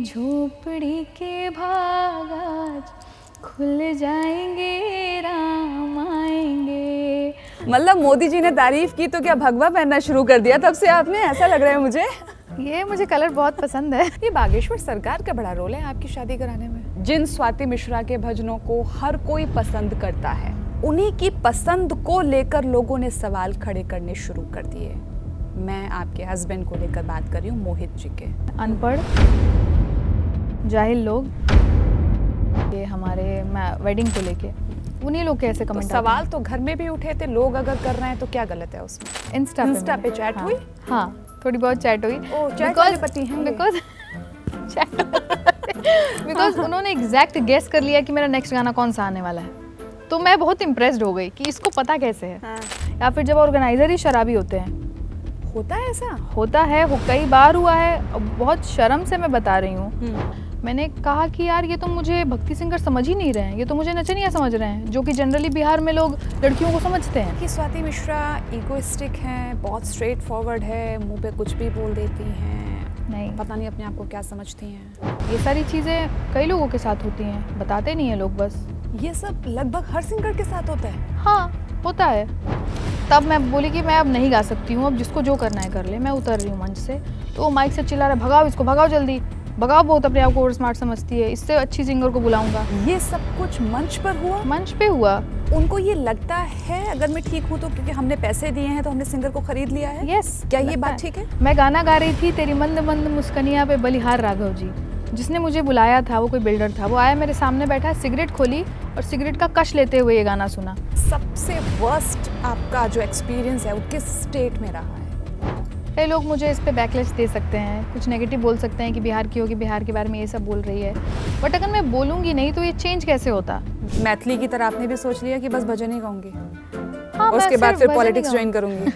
झोपड़ी के भाग आज खुल जाएंगे, राम आएंगे। मतलब मोदी जी ने तारीफ की तो क्या भगवा पहनना शुरू कर दिया तब से आपने? ऐसा लग रहा है मुझे। ये मुझे कलर बहुत पसंद है। ये बागेश्वर सरकार का बड़ा रोल है आपकी शादी कराने में। जिन स्वाति मिश्रा के भजनों को हर कोई पसंद करता है, उन्हीं की पसंद को लेकर लोगों ने सवाल खड़े करने शुरू कर दिए। मैं आपके हस्बैंड को लेकर बात कर रही हूँ, मोहित जी के। अनपढ़ जाहिल लोग ये हमारे वेडिंग को लेके उन्हीं लोग कैसे कमेंट तो सवाल तो घर में भी उठे थे, लोग अगर कर रहे हैं तो क्या गलत है उसमें? इंस्टा पे चैट हुई? हाँ, थोड़ी बहुत चैट हुई। चैट वाले पति हैं बिकॉज उन्होंने एग्जैक्ट गेस कर लिया कि मेरा नेक्स्ट गाना कौन सा आने वाला है, तो मैं बहुत इम्प्रेस्ड हो गई कि इसको पता कैसे है। हाँ। या फिर जब ऑर्गेनाइजर ही शराबी होते हैं। होता है ऐसा? होता है, कई बार हुआ है। बहुत शर्म से मैं बता रही हूँ। मैंने कहा कि यार ये तो मुझे भक्ति सिंगर समझ ही नहीं रहे हैं, ये तो मुझे नचनिया समझ रहे हैं, जो कि जनरली बिहार में लोग लड़कियों को समझते हैं। कि स्वाति मिश्रा इगोइस्टिक हैं, बहुत स्ट्रेट फॉरवर्ड है, मुंह पे कुछ भी बोल देती हैं, नहीं पता नहीं अपने आप को क्या समझती हैं। ये सारी चीज़ें कई लोगों के साथ होती हैं, बताते नहीं हैं लोग बस। ये सब लगभग हर सिंगर के साथ होता है। हाँ, होता है। तब मैं बोली कि मैं अब नहीं गा सकती हूँ, अब जिसको जो करना है कर ले, मैं उतर रही हूँ मंच से। तो वो माइक से चिल्ला रहा है, भगाओ इसको, भगाओ जल्दी, भगाओ, बहुत अपने आप को ओवर स्मार्ट समझती है, इससे अच्छी सिंगर को बुलाऊंगा। ये सब कुछ मंच पर हुआ? मंच पे हुआ। उनको ये लगता है, अगर मैं ठीक हूँ तो क्योंकि हमने पैसे दिए हैं तो हमने सिंगर को खरीद लिया है। यस, क्या ये बात ठीक है? मैं गाना गा रही थी, तेरी मंद मंद मुस्कनिया पे बलिहार राघव जी, जिसने मुझे बुलाया था वो कोई बिल्डर था, वो आया मेरे सामने बैठा, सिगरेट खोली और सिगरेट का कश लेते हुए ये गाना सुना। सबसे वर्स्ट आपका जो एक्सपीरियंस है वो किस स्टेट में रहा है? कई लोग मुझे इस पे बैकलैश दे सकते हैं, कुछ नेगेटिव बोल सकते हैं कि बिहार की होगी, बिहार के बारे में ये सब बोल रही है, बट अगर मैं बोलूँगी नहीं तो ये चेंज कैसे होता? मैथिली की तरह आपने भी सोच लिया कि बस भजन ही गाऊंगी, हाँ, उसके बाद फिर पॉलिटिक्स ज्वाइन करूंगी?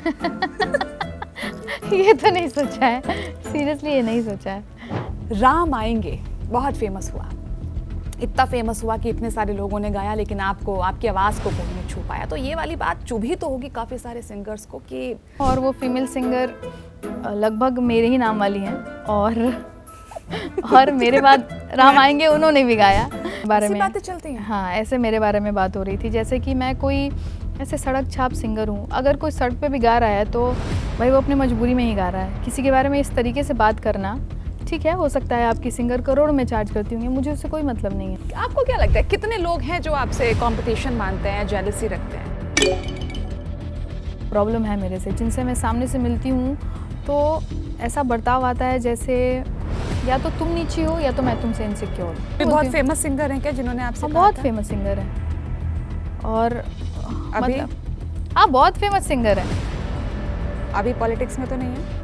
ये तो नहीं सोचा है, सीरियसली ये नहीं सोचा है। राम आएंगे बहुत फेमस हुआ, इतना फेमस हुआ कि इतने सारे लोगों ने गाया, लेकिन आपको, आपकी आवाज़ को कोई नहीं छू पाया। तो ये वाली बात चुभी तो होगी काफ़ी सारे सिंगर्स को कि, और वो फीमेल सिंगर लगभग मेरे ही नाम वाली हैं, और मेरे बाद राम आएंगे उन्होंने भी गाया बारे में। बातें चलती हैं। हाँ, ऐसे मेरे बारे में बात हो रही थी, जैसे कि मैं कोई ऐसे सड़क छाप सिंगर हूँ। अगर कोई सड़क पे भी गा रहा है तो भाई वो अपनी मजबूरी में ही गा रहा है। किसी के बारे में इस तरीके से बात करना, ठीक है, हो सकता है आपकी सिंगर करोड़ में चार्ज करती होंगी, मुझे उससे कोई मतलब नहीं है। आपको क्या लगता है कितने लोग हैं जो आपसे कंपटीशन मानते हैं, जेलसी रखते हैं? प्रॉब्लम है मेरे से, जिनसे मैं सामने से मिलती हूँ तो ऐसा बर्ताव आता है जैसे या तो तुम नीची हो या तो मैं तुमसे इनसिक्योर। बहुत फेमस सिंगर हैं क्या जिन्होंने आपसे? बहुत फेमस सिंगर हैं, और अभी हाँ, बहुत फेमस सिंगर हैं। अभी पॉलिटिक्स में तो नहीं है?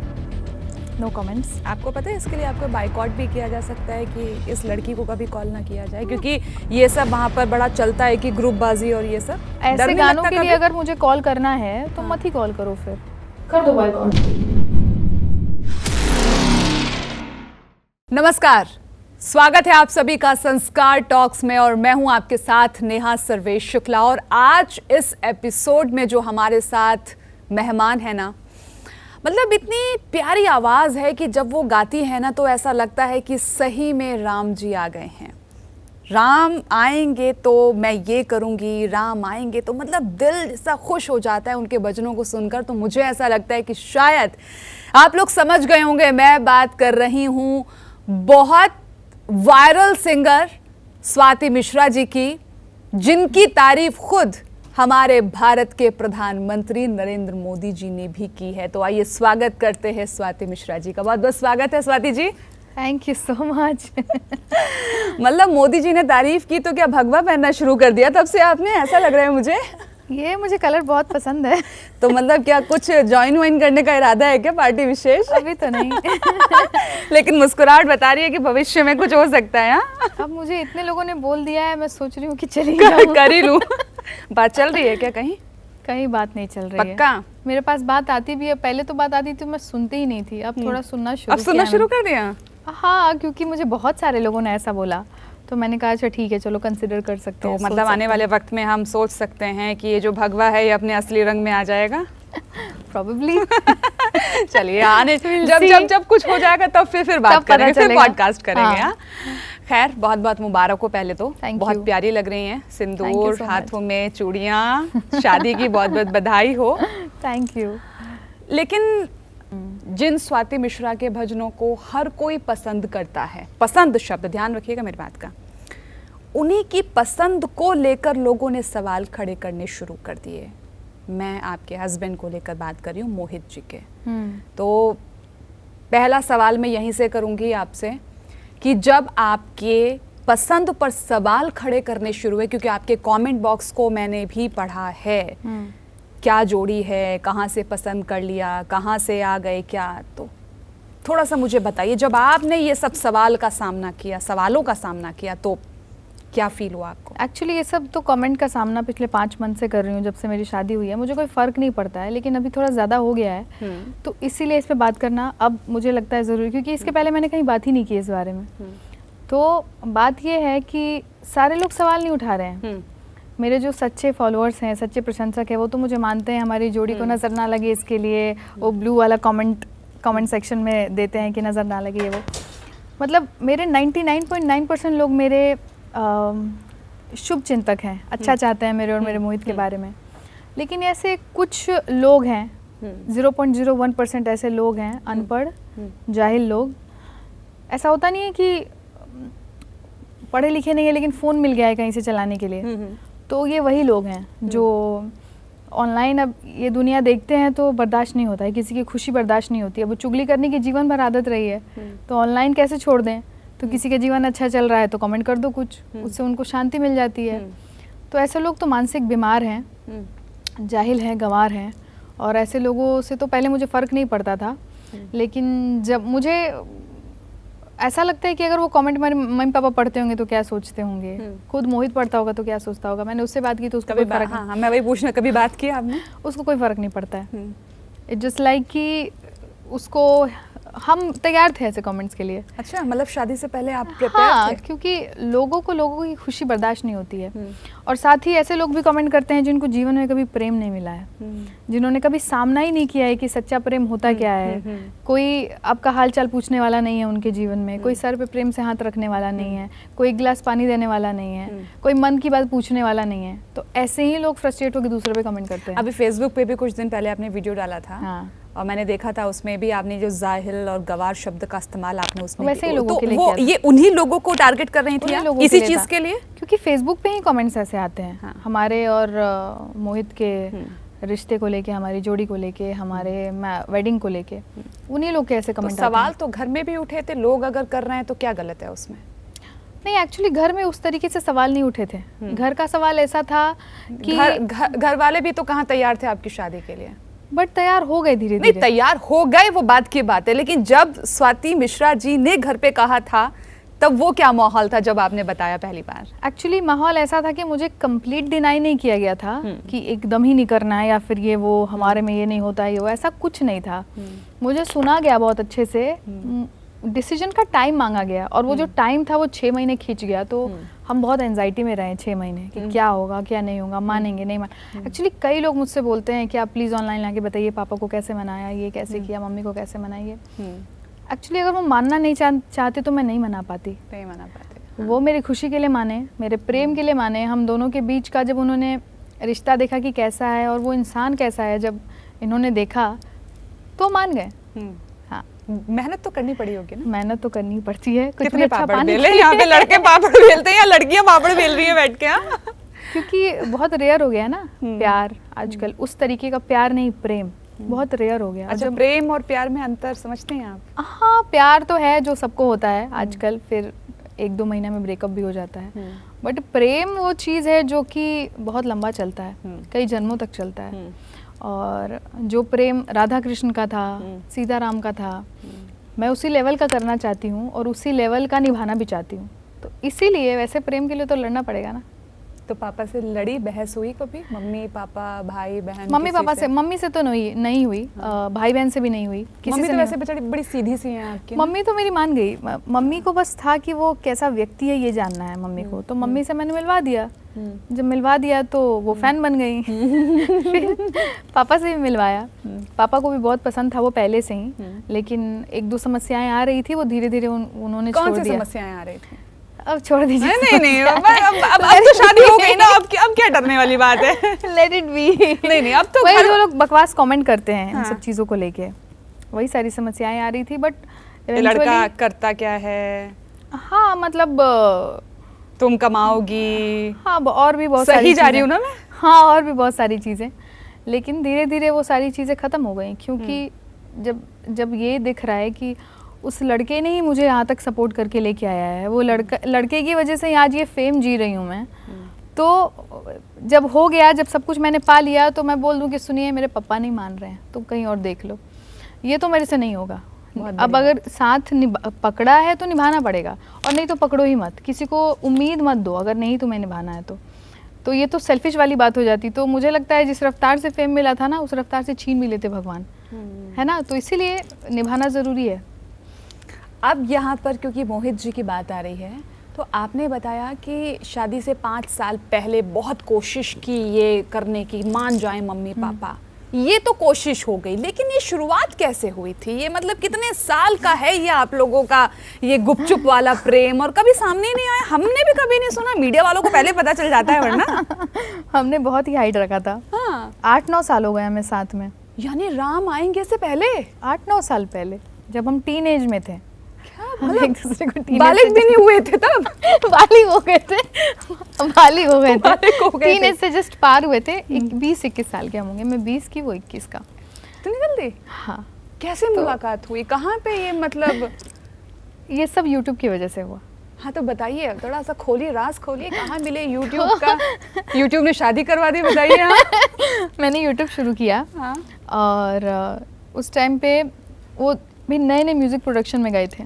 No comments. आपको पता है इसके लिए आपको बाइकआउट भी किया जा सकता है कि इस लड़की को कभी कॉल ना किया जाए, क्योंकि ये सब वहाँ पर बड़ा चलता है कि ग्रुपबाजी और ये सब। ऐसे गानों के लिए अगर मुझे कॉल करना है तो मत ही कॉल करो, फिर कर दो बाइकआउट। नमस्कार, स्वागत है आप सभी का संस्कार टॉक्स में, और मैं हूं आपके साथ नेहा सर्वेश शुक्ला। और आज इस एपिसोड में जो हमारे साथ मेहमान है ना, मतलब इतनी प्यारी आवाज़ है कि जब वो गाती है ना तो ऐसा लगता है कि सही में राम जी आ गए हैं। राम आएंगे तो मैं ये करूँगी, राम आएंगे तो मतलब दिल जैसा खुश हो जाता है उनके भजनों को सुनकर। तो मुझे ऐसा लगता है कि शायद आप लोग समझ गए होंगे, मैं बात कर रही हूँ बहुत वायरल सिंगर स्वाति मिश्रा जी की, जिनकी तारीफ खुद हमारे भारत के प्रधानमंत्री नरेंद्र मोदी जी ने भी की है। तो आइए स्वागत करते हैं स्वाति मिश्रा जी का। बहुत बहुत स्वागत है Swati ji. Thank you so much. मतलब मोदी जी ने तारीफ की तो क्या भगवा पहनना शुरू कर दिया तब से आपने? ऐसा लग रहा है मुझे। ये मुझे कलर बहुत पसंद है। तो मतलब क्या कुछ ज्वाइन वाइन करने का इरादा है क्या, पार्टी विशेष? अभी तो नहीं। लेकिन मुस्कुराहट बता रही है कि भविष्य में कुछ हो सकता है। अब मुझे इतने लोगों ने बोल दिया है, मैं सोच रही हूँ कि चली जाऊँ। कर ही लूँ। बात चल रही है क्या कहीं? कहीं बात नहीं चल रही है। पक्का? मेरे पास बात आती भी है, पहले तो बात आती थी मैं सुनती ही नहीं थी, अब थोड़ा सुनना शुरू कर दिया। हाँ, क्योंकि मुझे बहुत सारे लोगों ने ऐसा बोला, तो मैंने कहा अच्छा ठीक है, चलो कंसिडर कर सकते हैं। तो मतलब आने वाले वक्त में हम सोच सकते हैं कि ये जो भगवा है ये अपने असली रंग में आ जाएगा? प्रोबेबली। चलिए आने जब कुछ हो जाएगा तब फिर बात करेंगे, फिर पॉडकास्ट करेंगे। हाँ खैर, बहुत बहुत मुबारक हो पहले तो। बहुत प्यारी लग रही हैं, सिंदूर हाथों में, चूड़ियाँ, शादी की बहुत बहुत बधाई हो। Thank you. लेकिन जिन स्वाति मिश्रा के भजनों को हर कोई पसंद करता है, पसंद शब्द ध्यान रखिएगा मेरी बात का, उन्हीं की पसंद को लेकर लोगों ने सवाल खड़े करने शुरू कर दिए। मैं आपके हस्बैंड को लेकर बात कर रही हूँ, मोहित जी के। तो पहला सवाल मैं यहीं से करूँगी आपसे कि जब आपके पसंद पर सवाल खड़े करने शुरू हुए, क्योंकि आपके कमेंट बॉक्स को मैंने भी पढ़ा है, क्या जोड़ी है, कहाँ से पसंद कर लिया, कहाँ से आ गए क्या, तो थोड़ा सा मुझे बताइए जब आपने ये सब सवालों का सामना किया तो क्या फील हुआ आपको? एक्चुअली ये सब तो कमेंट का सामना पिछले 5 मंथ से कर रही हूँ, जब से मेरी शादी हुई है। मुझे कोई फ़र्क नहीं पड़ता है, लेकिन अभी थोड़ा ज़्यादा हो गया है, तो इसीलिए इस पे बात करना अब मुझे लगता है ज़रूरी, क्योंकि इसके पहले मैंने कहीं बात ही नहीं की इस बारे में। तो बात ये है कि सारे लोग सवाल नहीं उठा रहे हैं। मेरे जो सच्चे फॉलोअर्स हैं, सच्चे प्रशंसक हैं, वो तो मुझे मानते हैं, हमारी जोड़ी को नज़र ना लगे इसके लिए वो ब्लू वाला कमेंट सेक्शन में देते हैं कि नज़र ना लगे वो। मतलब मेरे 99.9% लोग मेरे शुभ चिंतक हैं, अच्छा चाहते हैं मेरे और मेरे मोहित के बारे में। लेकिन ऐसे कुछ लोग हैं, 0.01% ऐसे लोग हैं, अनपढ़ जाहिल लोग। ऐसा होता नहीं है कि पढ़े लिखे नहीं है लेकिन फ़ोन मिल गया है कहीं से चलाने के लिए, तो ये वही लोग हैं जो ऑनलाइन अब ये दुनिया देखते हैं तो बर्दाश्त नहीं होता है, किसी की खुशी बर्दाश्त नहीं होती है। वो चुगली करने की जीवन भर आदत रही है, तो ऑनलाइन कैसे छोड़ दें? तो किसी का जीवन अच्छा चल रहा है तो कमेंट कर दो कुछ, उससे उनको शांति मिल जाती है। तो ऐसे लोग तो मानसिक बीमार हैं, जाहिल हैं, गंवार हैं, और ऐसे लोगों से तो पहले मुझे फ़र्क नहीं पड़ता था। लेकिन जब मुझे ऐसा लगता है कि अगर वो कमेंट मेरे मम्मी पापा पढ़ते होंगे तो क्या सोचते होंगे, खुद मोहित पढ़ता होगा तो क्या सोचता होगा। मैंने उससे बात की तो उसको कोई फ़र्क नहीं। हाँ, मैं वही पूछना, कभी बात की आपने? उसको कोई फ़र्क नहीं पड़ता है। इट जस्ट लाइक कि उसको हम तैयार थे ऐसे कमेंट्स के लिए। अच्छा, मतलब शादी से पहले आप प्रिपेयर थे? क्योंकि लोगों की खुशी बर्दाश्त नहीं होती है, और साथ ही ऐसे लोग भी कमेंट करते हैं जिनको जीवन में कभी प्रेम नहीं मिला है, जिन्होंने कभी सामना ही नहीं किया है कि सच्चा प्रेम होता क्या है। कोई आपका हाल चाल पूछने वाला नहीं है उनके जीवन में, कोई सर पे प्रेम से हाथ रखने वाला नहीं है, कोई एक गिलास पानी देने वाला नहीं है, कोई मन की बात पूछने वाला नहीं है। तो ऐसे ही लोग फ्रस्ट्रेट होकर दूसरे पे कमेंट करते हैं। अभी फेसबुक पे भी कुछ दिन पहले आपने वीडियो डाला था, और मैंने देखा था उसमें भी आपने जो जाहिल और गवार शब्द का इस्तेमाल आपने उसमें वैसे ही लोगों के लिए वो ये उन्हीं लोगों को टारगेट कर रही थी इसी चीज के लिए, क्योंकि फेसबुक पे ही कमेंट्स ऐसे आते हैं हमारे और मोहित के रिश्ते को लेके, हमारी जोड़ी को लेके, हमारे वेडिंग को लेके, उन्हीं लोग के ऐसे कमेंट। सवाल तो घर में भी उठे थे, लोग अगर कर रहे हैं तो क्या गलत है उसमें? नहीं, एक्चुअली घर में उस तरीके से सवाल नहीं उठे थे। घर का सवाल ऐसा था कि घर वाले भी तो कहाँ तैयार थे आपकी शादी के लिए, बट तैयार हो गए धीरे धीरे। नहीं, तैयार हो गए वो बात की बात है, लेकिन जब स्वाति मिश्रा जी ने घर पे कहा था तब वो क्या माहौल था जब आपने बताया पहली बार? एक्चुअली माहौल ऐसा था कि मुझे कंप्लीट डिनाई नहीं किया गया था कि एकदम ही नहीं करना है या फिर ये वो हमारे में ये नहीं होता है, ये वो, ऐसा कुछ नहीं था। मुझे सुना गया बहुत अच्छे से, डिसीजन का टाइम मांगा गया, और वो जो टाइम था वो 6 महीने खींच गया। तो हम बहुत एंजाइटी में रहे 6 महीने कि क्या होगा क्या नहीं होगा, मानेंगे नहीं मान। एक्चुअली कई लोग मुझसे बोलते हैं कि आप प्लीज़ ऑनलाइन लाके बताइए पापा को कैसे मनाया, ये कैसे किया, मम्मी को कैसे मनाइए। एक्चुअली अगर वो मानना नहीं चाहते तो मैं नहीं मना पाती। वो मेरी खुशी के लिए माने, मेरे प्रेम के लिए माने, हम दोनों के बीच का जब उन्होंने रिश्ता देखा कि कैसा है और वो इंसान कैसा है, जब इन्होंने देखा तो मान गए। मेहनत तो करनी पड़ी होगी ना? मेहनत तो करनी पड़ती है। कुछ कितने पापड़ बेले यहाँ पे लड़के पापड़ बेलते हैं या लड़कियां पापड़ बेल रही है बैठ के? क्योंकि बहुत रेयर हो गया ना प्यार आजकल, उस तरीके का प्यार नहीं, प्रेम बहुत रेयर हो गया। अच्छा, प्रेम और प्यार में अंतर समझते हैं आप? हाँ, प्यार तो है जो सबको होता है आजकल, फिर 1-2 महीने में ब्रेकअप भी हो जाता है, बट प्रेम वो चीज़ है जो कि बहुत लंबा चलता है, कई जन्मों तक चलता है। और जो प्रेम राधा कृष्ण का था, सीताराम का था, मैं उसी लेवल का करना चाहती हूँ और उसी लेवल का निभाना भी चाहती हूँ। तो इसीलिए वैसे प्रेम के लिए तो लड़ना पड़ेगा ना। तो पापा से लड़ी, बहस हुई कभी? मम्मी पापा भाई बहन? मम्मी पापा से, मम्मी से तो नहीं हुई, भाई बहन से भी नहीं हुई, किसी मम्मी से तो वैसे बेचारी बड़ी सीधी सी हैं आपकी। मम्मी तो मेरी मान गई। मम्मी को बस था कि वो कैसा व्यक्ति है ये जानना है मम्मी को, तो मम्मी से मैंने मिलवा दिया। जब मिलवा दिया तो वो फैन बन गई। फिर पापा से भी मिलवाया, पापा को भी बहुत पसंद था वो पहले से ही, लेकिन एक दो समस्याएं आ रही थी, वो धीरे धीरे उन्होंने छोड़ दिया। कौन सी समस्याएं आ रही थी? अब छोड़ दीजिए। नहीं अब तो शादी हो गई ना, अब क्या डरने वाली बात है। Let it be. नहीं अब तो वही जो लोग बकवास कमेंट करते हैं इन सब चीज़ों को लेके, वही सारी समस्याएं आ रही थी। बट लड़का करता क्या है? हाँ मतलब तुम कमाओगी, हाँ और भी बहुत सही जा रही हूँ ना मैं? हाँ और भी बहुत सारी चीज़ें, लेकिन धीरे धीरे वो सारी चीज़ें ख़त्म हो गई, क्योंकि जब ये दिख रहा है कि उस लड़के ने ही मुझे यहाँ तक सपोर्ट करके लेके आया है, वो लड़के की वजह से आज ये फेम जी रही हूँ मैं। तो जब हो गया, जब सब कुछ मैंने पा लिया, तो मैं बोल दूँ कि सुनिए मेरे पापा नहीं मान रहे हैं, तुम कहीं और देख लो, ये तो मेरे से नहीं होगा। अब अगर साथ पकड़ा है तो निभाना पड़ेगा, और नहीं तो पकड़ो ही मत, किसी को उम्मीद मत दो अगर नहीं तुम्हें निभाना है तो ये तो सेल्फिश वाली बात हो जाती। तो मुझे लगता है जिस रफ्तार से फेम मिला था ना, उस रफ्तार से छीन भी लेते भगवान, है ना, तो इसीलिए निभाना ज़रूरी है। अब यहाँ पर क्योंकि मोहित जी की बात आ रही है, तो आपने बताया कि शादी से 5 साल पहले बहुत कोशिश की ये करने की, मान जाए मम्मी पापा, ये तो कोशिश हो गई, लेकिन ये शुरुआत कैसे हुई थी? ये मतलब कितने साल का है ये आप लोगों का ये गुपचुप वाला प्रेम, और कभी सामने नहीं आया? हमने भी कभी नहीं सुना, मीडिया वालों को पहले पता चल जाता है वरना। हमने बहुत ही हाइड रखा था। हाँ 8-9 साल हो गए हमें साथ में। यानी राम आएंगे से पहले 8-9 साल पहले, जब हम टीन एज में थे, मतलब एक दूसरे को बालिग भी नहीं हुए थे तब। बालिग हो गए थे, बालिग हो गए थे, थे। टीन एज से जस्ट पार हुए थे। 20-21 साल के हम होंगे, मैं 20 की, वो 21 का। इतनी जल्दी? हाँ। कैसे मुलाकात हुई, कहाँ पे ये मतलब? ये सब यूट्यूब की वजह से हुआ। हाँ तो बताइए, थोड़ा सा खोलिए, राज खोलिए, कहाँ मिले यूट्यूब का? यूट्यूब ने शादी करवा दी, बताइए। हाँ। मैंने यूट्यूब शुरू किया। हाँ। और उस टाइम पे वो भी नए म्यूज़िक प्रोडक्शन में गए थे,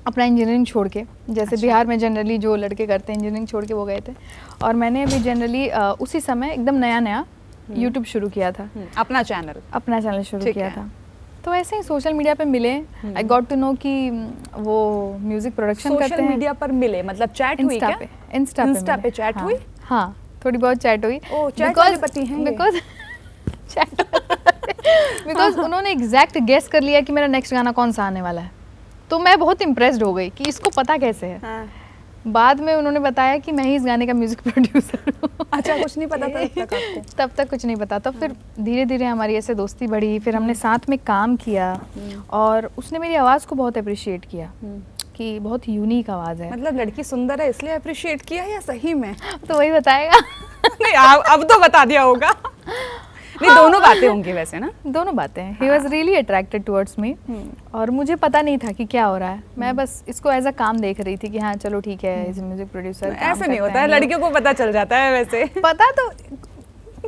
अपना इंजीनियरिंग छोड़ के, जैसे अच्छा। बिहार में जनरली जो लड़के करते हैं इंजीनियरिंग छोड़ के वो गए थे, और मैंने भी जनरली उसी समय एकदम नया यूट्यूब शुरू किया था, अपना चैनल शुरू किया था। तो ऐसे ही सोशल मीडिया पे मिले, आई गॉट टू नो कि वो म्यूजिक प्रोडक्शन करते हैं। सोशल मीडिया पर मिले मतलब चैट हुई क्या? इंस्टा पे चैट हुई? हाँ थोड़ी बहुत चैट हुई। ओह चैट वाले पति हैं बिकॉज बिकॉज उन्होंने एग्जैक्ट गेस कर लिया कि मेरा नेक्स्ट गाना कौन सा आने वाला है, तो मैं बहुत इम्प्रेस्ड हो गई कि इसको पता कैसे है। हाँ। बाद में उन्होंने बताया कि मैं ही इस गाने का म्यूजिक प्रोड्यूसर हूँ। अच्छा, कुछ नहीं पता था तब तक आपको? तब तक कुछ नहीं पता। तो फिर धीरे धीरे हमारी ऐसे दोस्ती बढ़ी, फिर हमने साथ में काम किया, और उसने मेरी आवाज़ को बहुत अप्रिशिएट किया कि बहुत यूनिक आवाज़ है। मतलब लड़की सुंदर है इसलिए अप्रिशिएट किया या सही में? तो वही बताएगा। नहीं अब तो बता दिया होगा। नहीं दोनों बातें होंगी वैसे ना? दोनों बातें। He was really attracted towards me, और मुझे पता नहीं था कि क्या हो रहा है। मैं बस इसको एज अ काम देख रही थी कि हाँ चलो ठीक है, इज म्यूजिक प्रोड्यूसर। ऐसा नहीं होता है, लड़कियों को पता चल जाता है वैसे। पता तो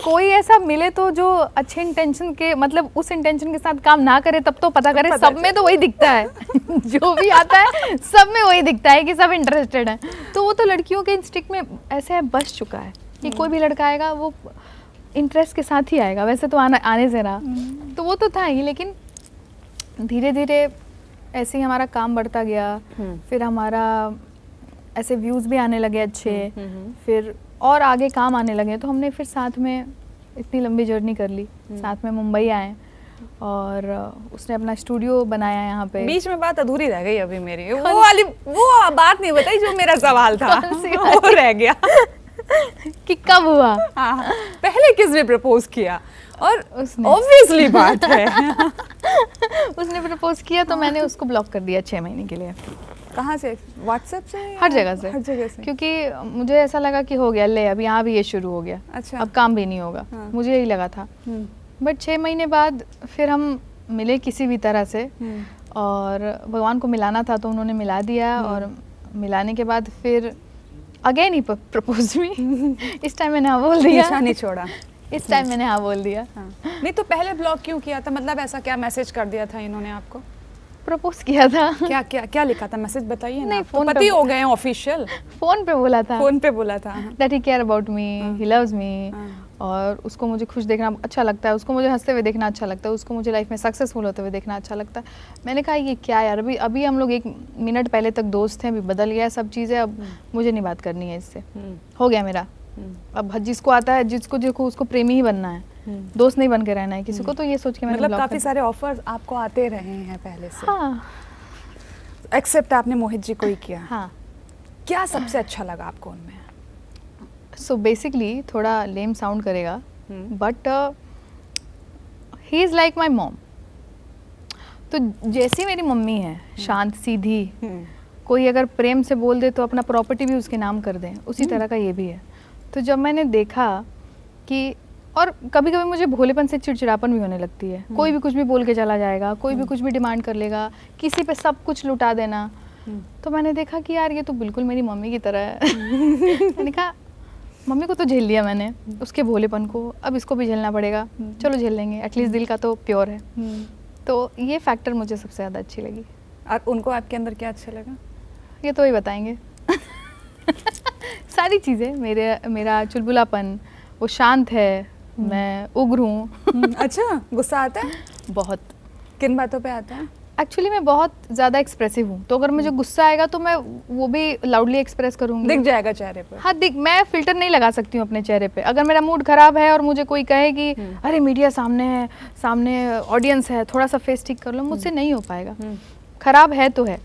कोई ऐसा मिले तो जो अच्छे इंटेंशन के, मतलब उस इंटेंशन के साथ काम ना करे तब तो पता करे। सब में तो वही दिखता है। जो भी आता है सब में वही दिखता है कि सब इंटरेस्टेड है। तो वो तो लड़कियों के इंस्टिंक्ट में ऐसे है, बस चुका है कि कोई भी लड़का आएगा वो इंटरेस्ट के साथ ही आएगा। वैसे तो आने से रहा, तो वो तो था ही, लेकिन धीरे धीरे ऐसे ही हमारा काम बढ़ता गया। फिर हमारा ऐसे व्यूज़ भी आने लगे अच्छे, फिर और आगे काम आने लगे, तो हमने फिर साथ में इतनी लंबी जर्नी कर ली। साथ में मुंबई आए, और उसने अपना स्टूडियो बनाया यहाँ पे। बीच में बात अधूरी रह गई अभी मेरी, वो बात नहीं बताई जो मेरा सवाल था। वो रह गया कि कब हुआ। हाँ, पहले किसने प्रपोज किया? और उसने ऑब्वियसली बात है। उसने प्रपोज किया तो मैंने उसको ब्लॉक कर दिया 6 महीने के लिए। कहाँ से? व्हाट्सएप से? हर जगह से। हर जगह से, क्योंकि मुझे ऐसा लगा कि हो गया, ले अब यहाँ भी ये शुरू हो गया। अच्छा। अब काम भी नहीं होगा। हाँ। मुझे यही लगा था। बट 6 महीने बाद फिर हम मिले किसी भी तरह से, और भगवान को मिलाना था तो उन्होंने मिला दिया। और मिलाने के बाद फिर अगेन ही प्रपोज मी। इस टाइम मैंने हाँ बोल दिया। पीछा नहीं छोड़ा। इस टाइम मैंने हाँ बोल दिया। हाँ। नहीं तो पहले ब्लॉक क्यों किया था? मतलब ऐसा क्या मैसेज कर दिया था इन्होंने आपको? प्रपोज किया था। क्या क्या क्या लिखा था? मैसेज बताइए ना। नहीं, तो फोन पे पति हो गए हैं ऑफिशियल। फोन पे बोला था। फोन पे बोला था that he care about me, he loves me, और उसको मुझे खुश देखना अच्छा लगता है, उसको मुझे हंसते हुए देखना अच्छा लगता है, उसको मुझे लाइफ में सक्सेसफुल होते हुए देखना अच्छा लगता है। मैंने कहा ये क्या यार, अभी हम लोग 1 मिनट पहले तक दोस्त हैं, अभी बदल गया सब चीज़ें, अब मुझे नहीं बात करनी है इससे। हो गया मेरा, अब जिसको आता है, जिसको जिसको उसको प्रेमी ही बनना है, दोस्त नहीं बन के रहना है किसी को, तो ये सोच के मैंने मतलब block काफी कर सारे ऑफर्स आपको आते रहे हैं पहले से। हाँ एक्सेप्ट आपने मोहित जी को ही किया। हाँ। क्या सबसे अच्छा लगा आपको उनमें? सो बेसिकली थोड़ा लेम साउंड करेगा, but he is like my mom. तो जैसी मेरी मम्मी है, शांत सीधी, कोई अगर प्रेम से बोल दे तो अपना प्रॉपर्टी भी उसके नाम कर दें, उसी तरह का ये भी है। तो जब मैंने देखा कि, और कभी कभी मुझे भोलेपन से चिड़चिड़ापन भी होने लगती है, कोई भी कुछ भी बोल के चला जाएगा, कोई भी कुछ भी डिमांड कर लेगा, किसी पे सब कुछ लुटा देना। तो मैंने देखा कि यार ये तो बिल्कुल मेरी मम्मी की तरह है। मैंने कहा मम्मी को तो झेल लिया मैंने, उसके भोलेपन को, अब इसको भी झेलना पड़ेगा, चलो झेल लेंगे, एटलीस्ट दिल का तो प्योर है। तो ये फैक्टर मुझे सबसे ज़्यादा अच्छी लगी। और उनको आपके अंदर क्या अच्छा लगा? ये तो ही बताएंगे। सारी चीज़ें, मेरा चुलबुलापन, वो शांत है, मैं उग्र हूँ। अच्छा, गुस्सा आता है? बहुत। किन बातों पे आता है? एक्चुअली मैं बहुत ज़्यादा एक्सप्रेसिव हूँ, तो अगर मुझे गुस्सा आएगा तो मैं वो भी लाउडली एक्सप्रेस करूँगी। दिख जाएगा चेहरे पे? हाँ मैं फिल्टर नहीं लगा सकती हूँ अपने चेहरे पे। अगर मेरा मूड खराब है और मुझे कोई कहे कि अरे मीडिया सामने है, सामने ऑडियंस है, थोड़ा सा फेस ठीक कर लो, मुझसे नहीं हो पाएगा। खराब है तो है,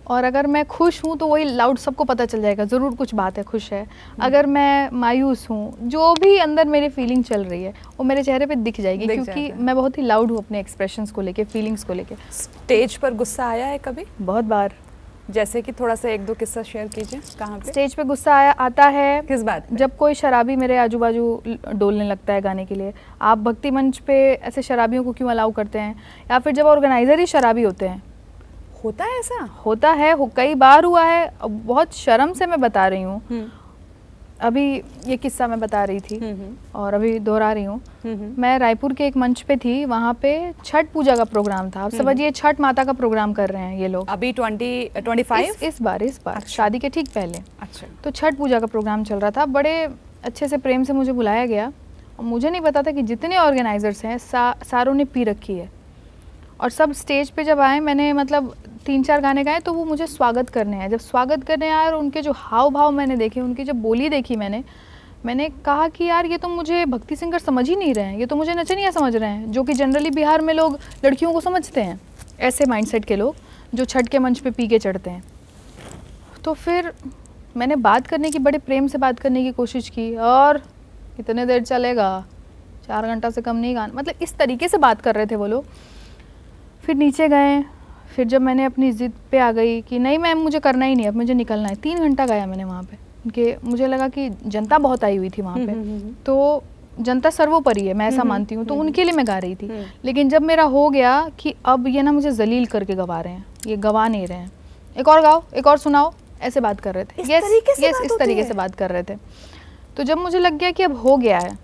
और अगर मैं खुश हूँ तो वही लाउड सबको पता चल जाएगा, ज़रूर कुछ बात है, खुश है। अगर मैं मायूस हूँ, जो भी अंदर मेरे फीलिंग चल रही है वो मेरे चेहरे पे दिख जाएगी, क्योंकि मैं बहुत ही लाउड हूँ अपने एक्सप्रेशंस को लेके, फीलिंग्स को लेके। स्टेज पर गुस्सा आया है कभी? बहुत बार। जैसे कि थोड़ा सा एक दो किस्सा शेयर कीजिए। कहाँ पे स्टेज पे गुस्सा आता है? किस बात पे? जब कोई शराबी मेरे आजू बाजू डोलने लगता है गाने के लिए। आप भक्ति मंच पे ऐसे शराबियों को क्यों अलाउ करते हैं? या फिर जब ऑर्गेनाइजर ही शराबी होते हैं। होता है ऐसा? होता है, कई बार हुआ है। बहुत शर्म से मैं बता रही हूँ, अभी ये किस्सा मैं बता रही थी और अभी दोहरा रही हूँ। मैं रायपुर के एक मंच पे थी, वहाँ पे छठ पूजा का प्रोग्राम था। आप समझिए छठ माता का प्रोग्राम कर रहे हैं ये लोग। अभी 25 इस बार अच्छा। शादी के ठीक पहले। अच्छा। तो छठ पूजा का प्रोग्राम चल रहा था, बड़े अच्छे से प्रेम से मुझे बुलाया गया। और मुझे नहीं पता था कि जितने ऑर्गेनाइजर्स हैं सारों ने पी रखी है। और सब स्टेज पे जब आए, मैंने मतलब 3-4 गाने गाए, तो वो मुझे स्वागत करने आए। जब स्वागत करने आए और उनके जो हाव भाव मैंने देखे, उनकी जब बोली देखी मैंने कहा कि यार ये तो मुझे भक्ति सिंगर समझ ही नहीं रहे हैं, ये तो मुझे नचनिया समझ रहे हैं, जो कि जनरली बिहार में लोग लड़कियों को समझते हैं, ऐसे माइंडसेट के लोग जो छठ के मंच पे पी के चढ़ते हैं। तो फिर मैंने बात करने की, बड़े प्रेम से बात करने की कोशिश की, और कितने देर चलेगा, 4 घंटा से कम नहीं गाना, मतलब इस तरीके से बात कर रहे थे वो लोग। फिर नीचे गए, फिर जब मैंने अपनी ज़िद पे आ गई कि नहीं मैम मुझे करना ही नहीं, अब मुझे निकलना है, 3 घंटा गाया मैंने वहाँ पे। उनके, मुझे लगा कि जनता बहुत आई हुई थी वहाँ पे, तो जनता सर्वोपरि है, मैं ऐसा मानती हूँ, तो उनके लिए मैं गा रही थी। लेकिन जब मेरा हो गया कि अब ये ना मुझे जलील करके गवा रहे हैं, ये गवा नहीं रहे हैं, एक और गाओ, एक और सुनाओ, ऐसे बात कर रहे थे। इस तरीके से बात कर रहे थे। तो जब मुझे लग गया कि अब हो गया है,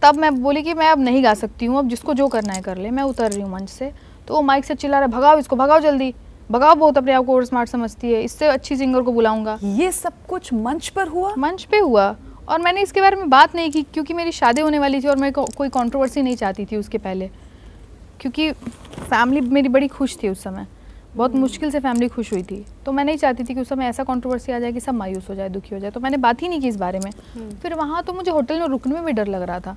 तब मैं बोली कि मैं अब नहीं गा सकती हूँ, अब जिसको जो करना है कर ले, मैं उतर रही हूँ मंच से। तो वो माइक से चिल्ला रहा, भगाओ इसको, भगाओ जल्दी, भगाओ, बहुत अपने आप को और स्मार्ट समझती है, इससे अच्छी सिंगर को बुलाऊंगा। ये सब कुछ मंच पर हुआ? मंच पे हुआ, और मैंने इसके बारे में बात नहीं की, क्योंकि मेरी शादी होने वाली थी और मैं कोई कंट्रोवर्सी नहीं चाहती थी उसके पहले, क्योंकि फैमिली मेरी बड़ी खुश थी उस समय, बहुत मुश्किल से फैमिली खुश हुई थी। तो मैं नहीं चाहती थी कि उस समय ऐसा कंट्रोवर्सी आ जाए कि सब मायूस हो जाए, दुखी हो जाए, तो मैंने बात ही नहीं की इस बारे में। फिर वहाँ तो मुझे होटल में रुकने में भी डर लग रहा था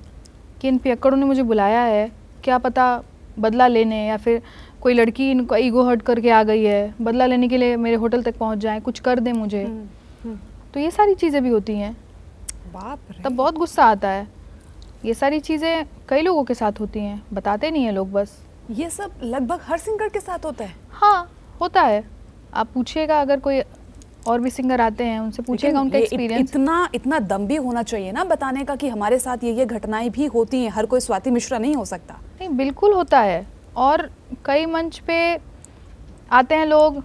कि इन पियक्कड़ों ने मुझे बुलाया है, क्या पता बदला लेने, या फिर कोई लड़की इनका ईगो हर्ट करके आ गई है, बदला लेने के लिए मेरे होटल तक पहुंच जाए, कुछ कर दे मुझे। तो ये सारी चीज़ें भी होती हैं। बाप रे। तब बहुत गुस्सा आता है। ये सारी चीज़ें कई लोगों के साथ होती हैं, बताते नहीं हैं लोग बस। ये सब लगभग हर सिंगर के साथ होता है? हाँ होता है, आप पूछिएगा, अगर कोई और भी सिंगर आते हैं उनसे पूछिएगा उनका एक्सपीरियंस। इतना दम भी होना चाहिए ना बताने का कि हमारे साथ ये घटनाएं भी होती हैं, हर कोई स्वाति मिश्रा नहीं हो सकता। नहीं, बिल्कुल होता है। और कई मंच पे आते हैं लोग,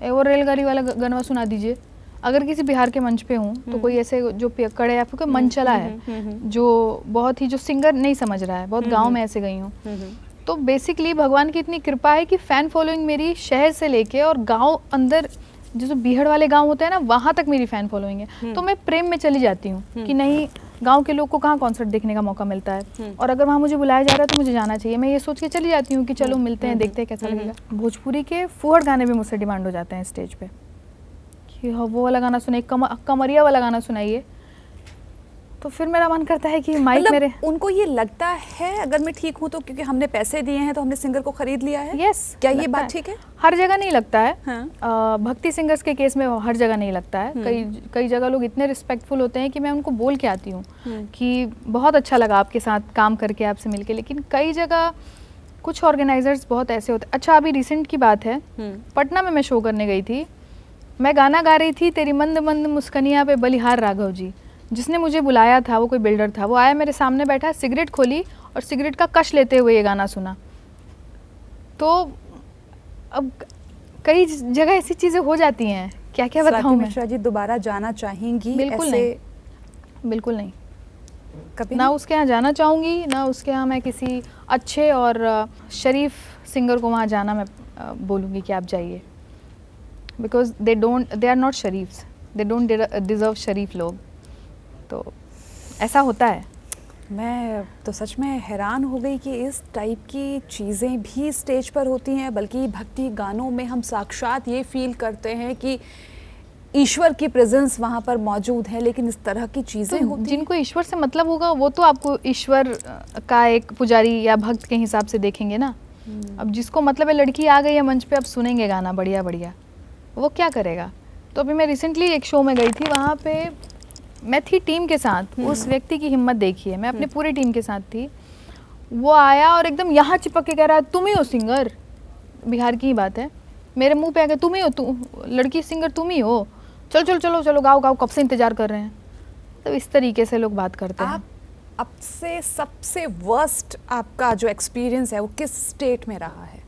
वो रेलगाड़ी वाला गाना सुना दीजिए। अगर किसी बिहार के मंच पे हूँ तो कोई ऐसे जो पियक्कड़ है या फिर कोई मन चला है जो बहुत ही, जो सिंगर नहीं समझ रहा है, बहुत गाँव में ऐसे गई हूँ, तो बेसिकली भगवान की इतनी कृपा है कि फ़ैन फॉलोइंग मेरी शहर से लेके और गांव अंदर, जो बीहड़ वाले गांव होते हैं ना, वहाँ तक मेरी फ़ैन फॉलोइंग है। तो मैं प्रेम में चली जाती हूँ कि नहीं, गांव के लोग को कहाँ कॉन्सर्ट देखने का मौका मिलता है, और अगर वहाँ मुझे बुलाया जा रहा है तो मुझे जाना चाहिए। मैं ये सोच के चली जाती हूँ कि चलो मिलते हैं, देखते हैं कैसा लगेगा। भोजपुरी के फूहड़ गाने भी मुझसे डिमांड हो जाते हैं स्टेज पे कि वो वाला गाना सुनाइए, कमरिया वाला गाना सुनाइए। तो फिर मेरा मन करता है कि माइक मेरे उनको ये लगता है, अगर मैं ठीक हूँ तो क्योंकि हमने पैसे दिए हैं तो हमने सिंगर को खरीद लिया है। यस, क्या ये बात ठीक है? हर जगह नहीं लगता है। हाँ। भक्ति सिंगर्स के केस में हर जगह नहीं लगता है। कई जगह लोग इतने रिस्पेक्टफुल होते हैं कि मैं उनको बोल के आती हूँ कि बहुत अच्छा लगा आपके साथ काम करके, आपसे मिलके। लेकिन कई जगह कुछ ऑर्गेनाइजर्स बहुत ऐसे होते हैं। अच्छा, अभी रिसेंट की बात है, पटना में मैं शो करने गई थी। मैं गाना गा रही थी, तेरी मंद मंद मुस्कनिया पे बलिहार राघव जी। जिसने मुझे बुलाया था वो कोई बिल्डर था, वो आया मेरे सामने बैठा, सिगरेट खोली और सिगरेट का कश लेते हुए ये गाना सुना। तो अब कई जगह ऐसी चीज़ें हो जाती हैं, क्या क्या बताऊँ मैं। मिश्रा जी दोबारा जाना चाहेंगी? बिल्कुल ऐसे नहीं, बिल्कुल नहीं। कभी ना उसके यहाँ जाना चाहूँगी, ना उसके यहाँ मैं किसी अच्छे और शरीफ सिंगर को वहाँ जाना मैं बोलूँगी कि आप जाइए। बिकॉज दे आर नॉट शरीफ्स, दे डोंट डिजर्व शरीफ लोग। तो ऐसा होता है। मैं तो सच में हैरान हो गई कि इस टाइप की चीज़ें भी स्टेज पर होती हैं, बल्कि भक्ति गानों में हम साक्षात ये फील करते हैं कि ईश्वर की प्रेजेंस वहाँ पर मौजूद है, लेकिन इस तरह की चीज़ें तो होती हैं। जिनको ईश्वर से मतलब होगा वो तो आपको ईश्वर का एक पुजारी या भक्त के हिसाब से देखेंगे ना। अब जिसको मतलब है, लड़की आ गई है मंच पे, अब सुनेंगे गाना बढ़िया बढ़िया, वो क्या करेगा। तो अभी मैं रिसेंटली एक शो में गई थी, वहाँ पे मैं थी टीम के साथ। उस व्यक्ति की हिम्मत देखिए, मैं अपनी पूरी टीम के साथ थी। वो आया और एकदम यहाँ चिपक के कह रहा है, तुम ही हो सिंगर। बिहार की ही बात है। मेरे मुंह पे आ गया, तुम ही हो, तू लड़की सिंगर तुम ही हो, चलो चलो चलो चलो गाओ गाओ, कब से इंतजार कर रहे हैं। तो इस तरीके से लोग बात करते हैं। अब से सबसे वर्स्ट आपका जो एक्सपीरियंस है वो किस स्टेट में रहा है?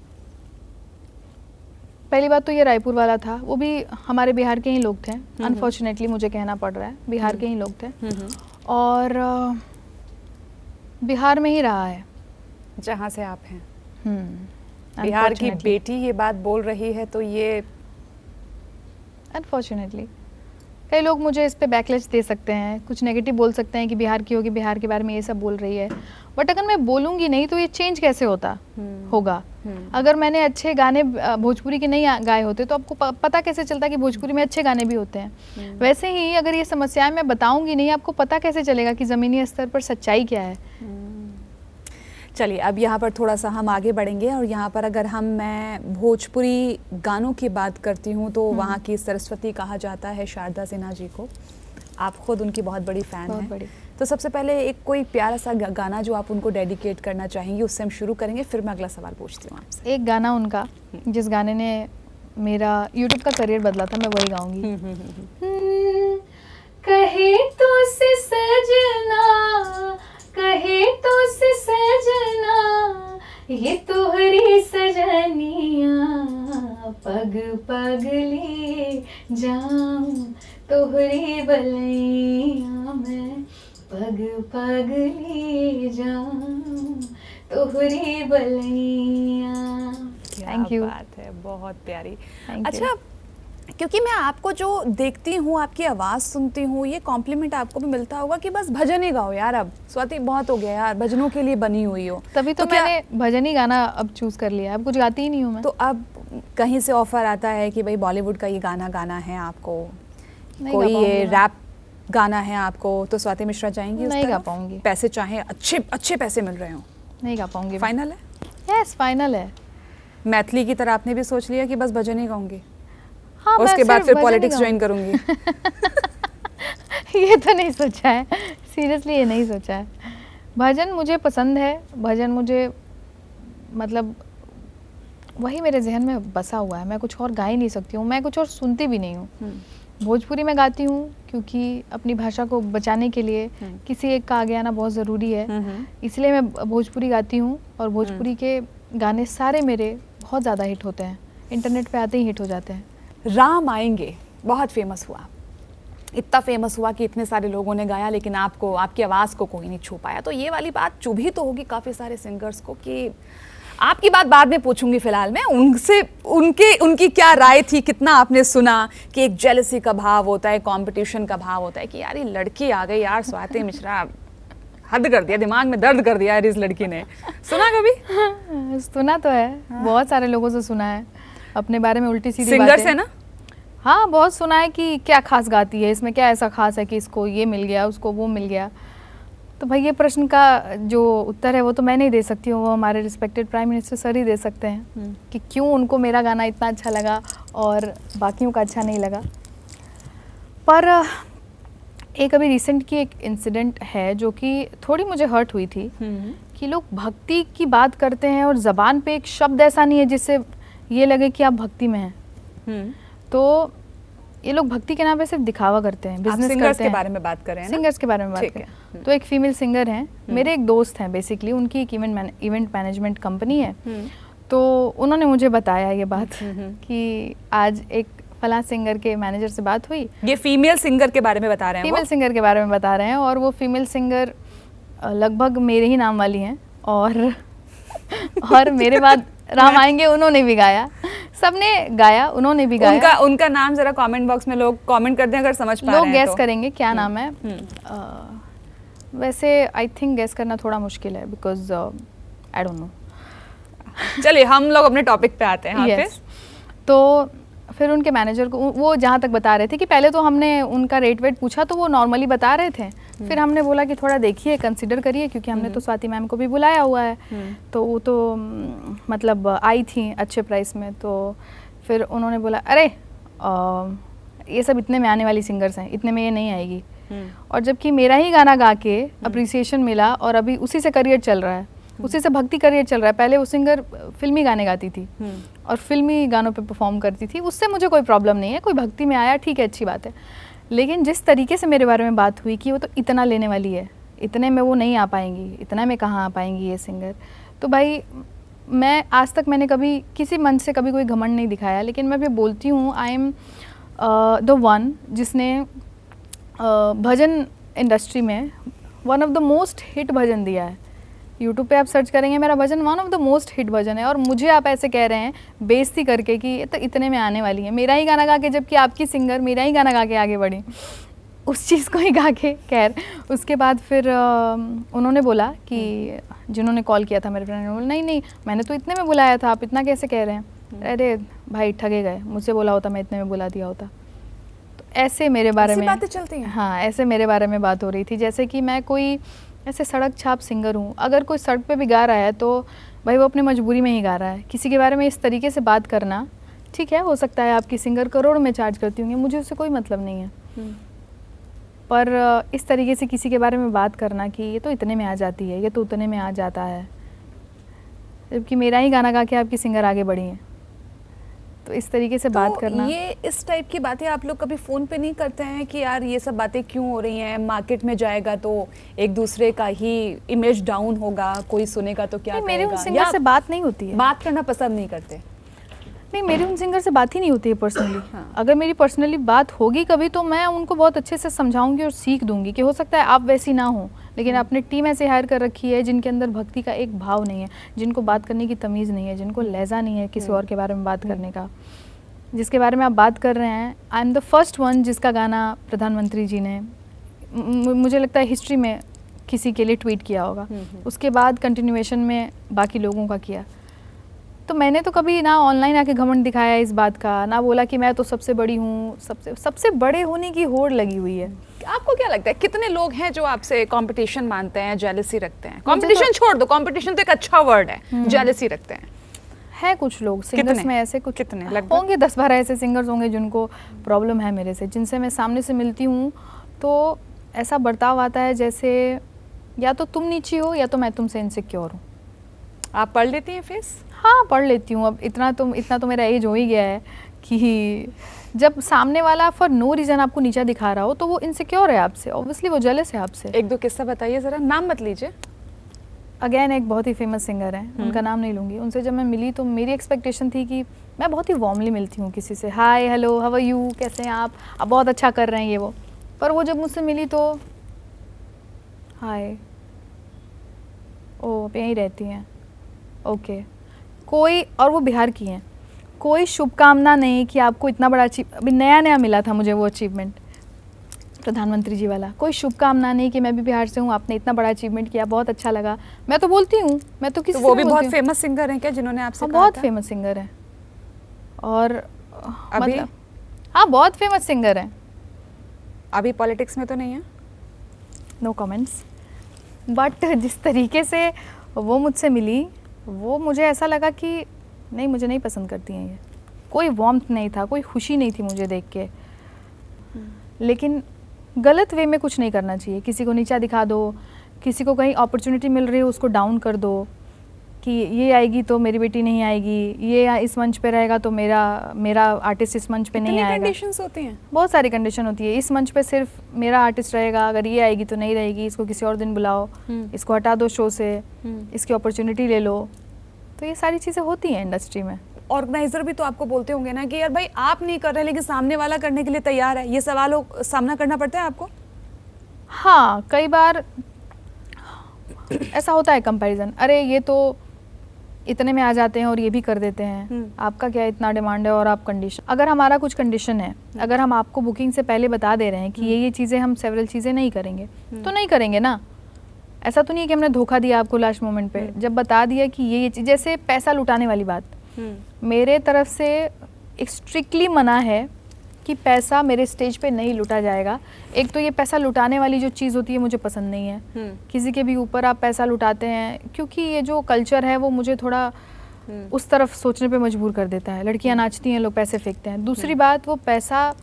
पहली बात तो ये रायपुर वाला था, वो भी हमारे बिहार के ही लोग थे। अनफॉर्चुनेटली मुझे कहना पड़ रहा है, बिहार के ही लोग थे। और बिहार में ही रहा है जहाँ से आप हैं। बिहार की बेटी ये बात बोल रही है तो ये अनफॉर्चुनेटली कई लोग मुझे इस पे बैकलैश दे सकते हैं, कुछ नेगेटिव बोल सकते हैं कि बिहार की होगी, बिहार के बारे में ये सब बोल रही है। बट अगर मैं बोलूँगी नहीं तो ये चेंज कैसे होगा। अगर मैंने अच्छे गाने भोजपुरी के नहीं गाए होते तो आपको पता कैसे चलता कि भोजपुरी में अच्छे गाने भी होते हैं। वैसे ही अगर ये समस्याएं मैं बताऊंगी नहीं, आपको पता कैसे चलेगा कि ज़मीनी स्तर पर सच्चाई क्या है। चलिए अब यहाँ पर थोड़ा सा हम आगे बढ़ेंगे और यहाँ पर अगर मैं भोजपुरी गानों की बात करती हूँ तो वहाँ की सरस्वती कहा जाता है शारदा सिन्हा जी को। आप खुद उनकी बहुत बड़ी फ़ैन हैं। तो सबसे पहले एक कोई प्यारा सा गाना जो आप उनको डेडिकेट करना चाहेंगी, उससे हम शुरू करेंगे, फिर मैं अगला सवाल पूछती हूँ आपसे। एक गाना उनका जिस गाने ने मेरा यूट्यूब का करियर बदला था, मैं वही गाऊंगी। कहे तो से सजना, कहे तो से सजना, ये तोहरी सजनिया, पग पग ले जाऊं तोहरी बलैया में, पग पग ले जाऊं तोहरी बलैया। Thank you. बात है, बहुत प्यारी। अच्छा, क्योंकि मैं आपको जो देखती हूँ, आपकी आवाज़ सुनती हूँ, ये कॉम्प्लीमेंट आपको भी मिलता होगा कि बस भजन ही गाओ यार, अब स्वाति बहुत हो गया यार, भजनों के लिए बनी हुई हो। तभी तो मैंने भजन ही गाना अब चूज़ कर लिया, अब कुछ गाती ही नहीं हूँ मैं। तो अब कहीं से ऑफर आता है कि भाई बॉलीवुड का ये गाना गाना है आपको, कोई ये रैप गाना है आपको, तो स्वाति मिश्रा जाएंगी? नहीं गा पाऊंगी। पैसे चाहे अच्छे पैसे मिल रहे हो, नहीं गा पाऊंगी। फाइनल है? यस, फाइनल है। मैथिली की तरह आपने भी सोच लिया कि बस भजन ही गाऊंगी? हाँ, उसके बाद फिर पॉलिटिक्स ज्वाइन करूंगी? ये तो नहीं सोचा है, सीरियसली ये नहीं सोचा है। भजन मुझे पसंद है, भजन मुझे मतलब वही मेरे जहन में बसा हुआ है। मैं कुछ और गा ही नहीं सकती हूँ, मैं कुछ और सुनती भी नहीं हूँ। भोजपुरी में गाती हूँ क्योंकि अपनी भाषा को बचाने के लिए किसी एक का आगे आना बहुत ज़रूरी है, इसलिए मैं भोजपुरी गाती हूँ। और भोजपुरी के गाने सारे मेरे बहुत ज़्यादा हिट होते हैं, इंटरनेट पे आते ही हिट हो जाते हैं। राम आएंगे बहुत फेमस हुआ, इतना फेमस हुआ कि इतने सारे लोगों ने गाया, लेकिन आपको, आपकी आवाज़ को कोई नहीं छू पाया। तो ये वाली बात चुभी तो होगी काफ़ी सारे सिंगर्स को कि आपकी बात बाद में पूछूंगी, फिलहाल मैं उनसे उनकी क्या राय थी, कितना आपने सुना कि एक जेलसी का भाव होता है, कंपटीशन का भाव होता है कि यार ये लड़की आ गई यार, स्वाति मिश्रा हद कर दिया, दिमाग में दर्द कर दिया यार इस लड़की ने। सुना कभी? सुना तो है, बहुत सारे लोगों से सुना है अपने बारे में उल्टी सीधी सिंगर्स है ना? हाँ, बहुत सुना है कि क्या खास गाती है, इसमें क्या ऐसा खास है कि इसको ये मिल गया, उसको वो मिल गया। तो भाई ये प्रश्न का जो उत्तर है वो तो मैं नहीं दे सकती हूँ, वो हमारे रिस्पेक्टेड प्राइम मिनिस्टर सर ही दे सकते हैं कि क्यों उनको मेरा गाना इतना अच्छा लगा और बाकियों का अच्छा नहीं लगा। पर एक अभी रिसेंट की एक इंसिडेंट है जो कि थोड़ी मुझे हर्ट हुई थी कि लोग भक्ति की बात करते हैं और ज़बान पे एक शब्द ऐसा नहीं है जिससे ये लगे कि आप भक्ति में हैं। तो ये लोग भक्ति के नाम पे सिर्फ दिखावा करते हैं, बिजनेस करते हैं। के बारे में बात कर रहे हैं, सिंगर्स के बारे में बात करें तो एक फीमेल सिंगर हैं, मेरे एक दोस्त हैं बेसिकली, उनकी एक इवेंट मैनेजमेंट कंपनी है। तो उन्होंने मुझे बताया ये बात कि आज एक फलां सिंगर के मैनेजर से बात हुई। ये फीमेल सिंगर के बारे में बता रहे हैं, फीमेल सिंगर के बारे में बता रहे हैं, और वो फीमेल सिंगर लगभग मेरे ही नाम वाली हैं और मेरे बाद राम आएंगे उन्होंने भी गाया, सबने गाया, उन्होंने भी गाया। उनका नाम जरा कमेंट बॉक्स में लोग कमेंट करते हैं अगर समझ पा रहे हैं लोग गैस तो। करेंगे क्या नाम है। वैसे आई थिंक गैस करना थोड़ा मुश्किल है बिकॉज आई डोंट नो। चलिए हम लोग अपने टॉपिक पे आते हैं। yes. तो फिर उनके मैनेजर को वो जहाँ तक बता रहे थे कि पहले तो हमने उनका रेट वेट पूछा तो वो नॉर्मली बता रहे थे, फिर हमने बोला कि थोड़ा देखिए कंसिडर करिए क्योंकि हमने तो स्वाति मैम को भी बुलाया हुआ है। तो वो तो मतलब आई थी अच्छे प्राइस में। तो फिर उन्होंने बोला अरे ये सब इतने में आने वाली सिंगर्स हैं, इतने में ये नहीं आएगी। और जबकि मेरा ही गाना गा के अप्रिसिएशन मिला और अभी उसी से करियर चल रहा है, उसी से भक्ति करियर चल रहा है। पहले वो सिंगर फिल्मी गाने गाती थी और फिल्मी गानों पे परफॉर्म करती थी, उससे मुझे कोई प्रॉब्लम नहीं है, कोई भक्ति में आया ठीक है, अच्छी बात है। लेकिन जिस तरीके से मेरे बारे में बात हुई कि वो तो इतना लेने वाली है, इतने में वो नहीं आ पाएंगी, इतना में कहाँ आ पाएंगी ये सिंगर। तो भाई मैं आज तक मैंने कभी किसी मंच से कभी कोई घमंड नहीं दिखाया, लेकिन मैं भी बोलती हूँ आई एम द वन जिसने भजन इंडस्ट्री में one of the most hit भजन दिया है। यूट्यूब पे आप सर्च करेंगे मेरा भजन one of the most hit भजन है, और मुझे आप ऐसे कह रहे हैं बेइज्जती करके कि ये तो इतने में आने वाली है, मेरा ही गाना गा के, जबकि आपकी सिंगर मेरा ही गाना गा के आगे बढ़ी उस चीज़ को ही गा के। खैर उसके बाद फिर उन्होंने बोला कि जिन्होंने कॉल किया था मेरे फ्रेंड ने बोला नहीं मैंने तो इतने में बुलाया था, आप इतना कैसे कह रहे हैं। अरे भाई ठगे गए, मुझसे बोला होता मैं इतने में बुला दिया होता। तो ऐसे मेरे बारे में बातें चलती हैं। हाँ, ऐसे मेरे बारे में बात हो रही थी जैसे कि मैं कोई ऐसे सड़क छाप सिंगर हूँ। अगर कोई सड़क पे भी गा रहा है तो भाई वो अपनी मजबूरी में ही गा रहा है। किसी के बारे में इस तरीके से बात करना ठीक है, हो सकता है आपकी सिंगर करोड़ में चार्ज करती होंगी, मुझे उससे कोई मतलब नहीं है। पर इस तरीके से किसी के बारे में बात करना कि ये तो इतने में आ जाती है, ये तो उतने में आ जाता है, जबकि मेरा ही गाना गा के आपकी सिंगर आगे बढ़ी है, तो इस तरीके से बात करना। ये इस टाइप की बातें आप लोग कभी फ़ोन पे नहीं करते हैं कि यार ये सब बातें क्यों हो रही हैं, मार्केट में जाएगा तो एक दूसरे का ही इमेज डाउन होगा, कोई सुनेगा तो क्या कहेगा? मेरे उन सिंगर से बात नहीं होती है, बात करना पसंद नहीं करते? नहीं, मेरी उन सिंगर से बात ही नहीं होती है पर्सनली। अगर मेरी पर्सनली बात होगी कभी तो मैं उनको बहुत अच्छे से समझाऊंगी और सीख दूंगी कि हो सकता है आप वैसी ना हो, लेकिन आपने टीम ऐसे हायर कर रखी है जिनके अंदर भक्ति का एक भाव नहीं है, जिनको बात करने की तमीज़ नहीं है, जिनको लहजा नहीं है किसी और के बारे में बात करने का, जिसके बारे में आप बात कर रहे हैं। I am the first one जिसका गाना प्रधानमंत्री जी ने मुझे लगता है हिस्ट्री में किसी के लिए ट्वीट किया होगा, उसके बाद कंटिन्यूएशन में बाकी लोगों का किया। तो मैंने तो कभी ना ऑनलाइन आके घमंड दिखाया इस बात का, ना बोला कि मैं तो सबसे बड़ी हूँ, सबसे बड़े होने की होड़ लगी हुई है। आपको क्या लगता है कितने लोग हैं जो आपसे कंपटीशन मानते हैं, जेलसी रखते हैं? कंपटीशन छोड़ दो, कंपटीशन तो एक अच्छा वर्ड है, जेलसी रखते हैं। है कुछ लोग सिंगर्स में ऐसे, कुछ कितने होंगे 10-12 ऐसे सिंगर्स होंगे जिनको प्रॉब्लम है मेरे से, जिनसे मैं सामने से मिलती हूँ तो ऐसा बर्ताव आता है जैसे या तो तुम नीची हो या तो मैं तुमसे इनसिक्योर हूँ। आप पढ़ लेती हैं फेस? हाँ पढ़ लेती हूँ। अब इतना तो मेरा एज हो ही गया है कि जब सामने वाला फॉर नो रीज़न आपको नीचा दिखा रहा हो तो वो इनसिक्योर है आपसे, ऑब्वियसली वो जेलस है आपसे। एक दो किस्सा बताइए ज़रा, नाम मत लीजिए। अगेन एक बहुत ही फेमस सिंगर हैं, उनका नाम नहीं लूँगी। उनसे जब मैं मिली तो मेरी एक्सपेक्टेशन थी कि मैं बहुत ही वार्मली मिलती हूँ किसी से, hi hello how are you, कैसे हैं आप बहुत अच्छा कर रहे हैं ये वो। पर वो जब मुझसे मिली तो हाय ओ आप यहीं रहती हैं, ओके कोई, और वो बिहार की हैं, कोई शुभकामना नहीं कि आपको इतना बड़ा अभी नया मिला था मुझे वो अचीवमेंट प्रधानमंत्री जी वाला, कोई शुभकामना नहीं कि मैं भी बिहार से हूँ, आपने इतना बड़ा अचीवमेंट किया, बहुत अच्छा लगा। मैं तो बोलती हूँ, मैं तो किसी वो भी बहुत फेमस सिंगर हैं क्या जिन्होंने आपसे कहा? बहुत फेमस सिंगर हैं। और अभी मतलब हाँ, बहुत फेमस सिंगर हैं। अभी पॉलिटिक्स में तो नहीं है? No comments. बट जिस तरीके से वो मुझसे मिली, वो मुझे ऐसा लगा कि नहीं, मुझे नहीं पसंद करती हैं ये। कोई वार्मथ नहीं था, कोई खुशी नहीं थी मुझे देख के। लेकिन गलत वे में कुछ नहीं करना चाहिए। किसी को नीचा दिखा दो, किसी को कहीं अपॉर्चुनिटी मिल रही है उसको डाउन कर दो कि ये आएगी तो मेरी बेटी नहीं आएगी, ये इस मंच पे रहेगा तो मेरा आर्टिस्ट इस मंच पे नहीं आएगा। कंडीशंस होती हैं, बहुत सारी कंडीशन होती है। इस मंच पे सिर्फ मेरा आर्टिस्ट रहेगा, अगर ये आएगी तो नहीं रहेगी, इसको किसी और दिन बुलाओ, इसको हटा दो शो से, इसकी अपॉर्चुनिटी ले लो। तो ये सारी चीज़ें होती हैं इंडस्ट्री में। ऑर्गेनाइजर भी तो आपको बोलते होंगे ना कि यार भाई आप नहीं कर रहे लेकिन सामने वाला करने के लिए तैयार है, ये सवालों सामना करना पड़ता है आपको? हाँ, कई बार ऐसा होता है कंपैरिजन, अरे ये तो इतने में आ जाते हैं और ये भी कर देते हैं, आपका क्या इतना डिमांड है और आप कंडीशन। अगर हमारा कुछ कंडीशन है, अगर हम आपको बुकिंग से पहले बता दे रहे हैं कि ये चीज़ें हम सेवरल चीज़ें नहीं करेंगे, तो नहीं करेंगे ना। ऐसा तो नहीं है कि हमने धोखा दिया आपको लास्ट मोमेंट पे। जब बता दिया कि ये चीज़, जैसे पैसा लुटाने वाली बात, मेरे तरफ से एक स्ट्रिक्टली मना है कि पैसा मेरे स्टेज पे नहीं लुटा जाएगा। एक तो ये पैसा लुटाने वाली जो चीज़ होती है मुझे पसंद नहीं है। किसी के भी ऊपर आप पैसा लुटाते हैं, क्योंकि ये जो कल्चर है वो मुझे थोड़ा उस तरफ सोचने पे मजबूर कर देता है। लड़कियां नाचती हैं, लोग पैसे फेंकते हैं। दूसरी बात, वो पैसा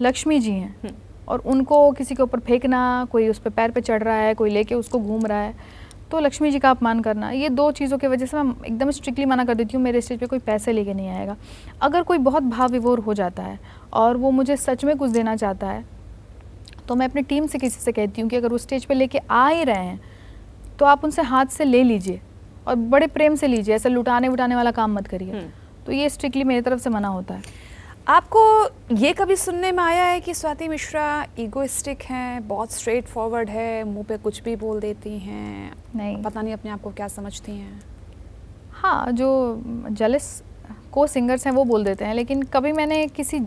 लक्ष्मी जी हैं और उनको किसी के ऊपर फेंकना, कोई उस पर पैर पे चढ़ रहा है, कोई लेके उसको घूम रहा है, तो लक्ष्मी जी का अपमान करना, ये दो चीज़ों की वजह से मैं एकदम स्ट्रिक्टली मना कर देती हूँ। मेरे स्टेज पे कोई पैसे लेके नहीं आएगा। अगर कोई बहुत भाव विभोर हो जाता है और वो मुझे सच में कुछ देना चाहता है, तो मैं अपनी टीम से किसी से कहती हूँ कि अगर वो स्टेज पे लेके आ ही रहे हैं तो आप उनसे हाथ से ले लीजिए और बड़े प्रेम से लीजिए, ऐसा लुटाने वुटाने वाला काम मत करिए। तो ये स्ट्रिक्टली मेरी तरफ से मना होता है। आपको ये कभी सुनने में आया है कि स्वाति मिश्रा ईगोइस्टिक हैं, बहुत स्ट्रेट फॉरवर्ड है, मुंह पे कुछ भी बोल देती हैं, नहीं, पता नहीं अपने आप को क्या समझती हैं? हाँ, जो जेलस को सिंगर्स हैं वो बोल देते हैं, लेकिन कभी मैंने किसी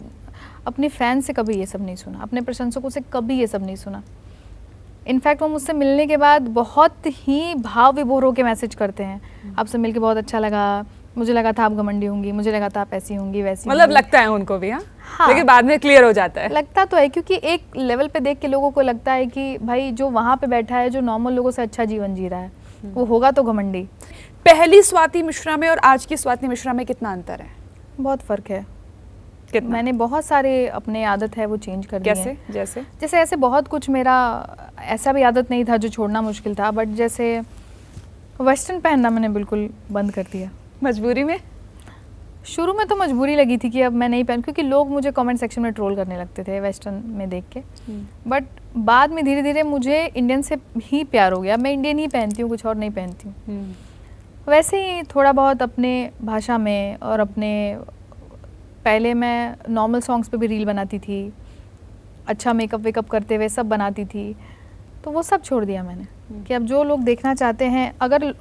अपनी फैन से कभी ये सब नहीं सुना, अपने प्रशंसकों से कभी ये सब नहीं सुना। इनफैक्ट वो मुझसे मिलने के बाद बहुत ही भाव विभोर होकर मैसेज करते हैं, आपसे मिलके बहुत अच्छा लगा, मुझे लगा था आप घमंडी होंगी, मुझे लगा था आप ऐसी होंगी वैसी। मतलब लगता है उनको भी? हाँ, लेकिन बाद में क्लियर हो जाता है। लगता तो है, क्योंकि एक लेवल पे देख के लोगों को लगता है कि भाई जो वहाँ पे बैठा है, जो नॉर्मल लोगों से अच्छा जीवन जी रहा है, वो होगा तो घमंडी। पहली स्वाति मिश्रा में और आज की स्वाति मिश्रा में कितना अंतर है? बहुत फ़र्क है। कितना? मैंने बहुत सारे अपने आदत है वो चेंज कर दी है। कैसे? जैसे ऐसे बहुत कुछ मेरा ऐसा भी आदत नहीं था जो छोड़ना मुश्किल था, बट जैसे वेस्टर्न पहनना मैंने बिल्कुल बंद कर दिया। मजबूरी में? शुरू में तो मजबूरी लगी थी कि अब मैं नहीं पहन, क्योंकि लोग मुझे कमेंट सेक्शन में ट्रोल करने लगते थे वेस्टर्न में देख के। बट बाद में धीरे धीरे मुझे इंडियन से ही प्यार हो गया। मैं इंडियन ही पहनती हूँ, कुछ और नहीं पहनती हूँ। वैसे ही थोड़ा बहुत अपने भाषा में और अपने, पहले मैं नॉर्मल सॉन्ग्स पे भी रील बनाती थी, अच्छा मेकअप वेकअप करते हुए सब बनाती थी, तो वो सब छोड़ दिया मैंने कि अब जो लोग देखना चाहते हैं, अगर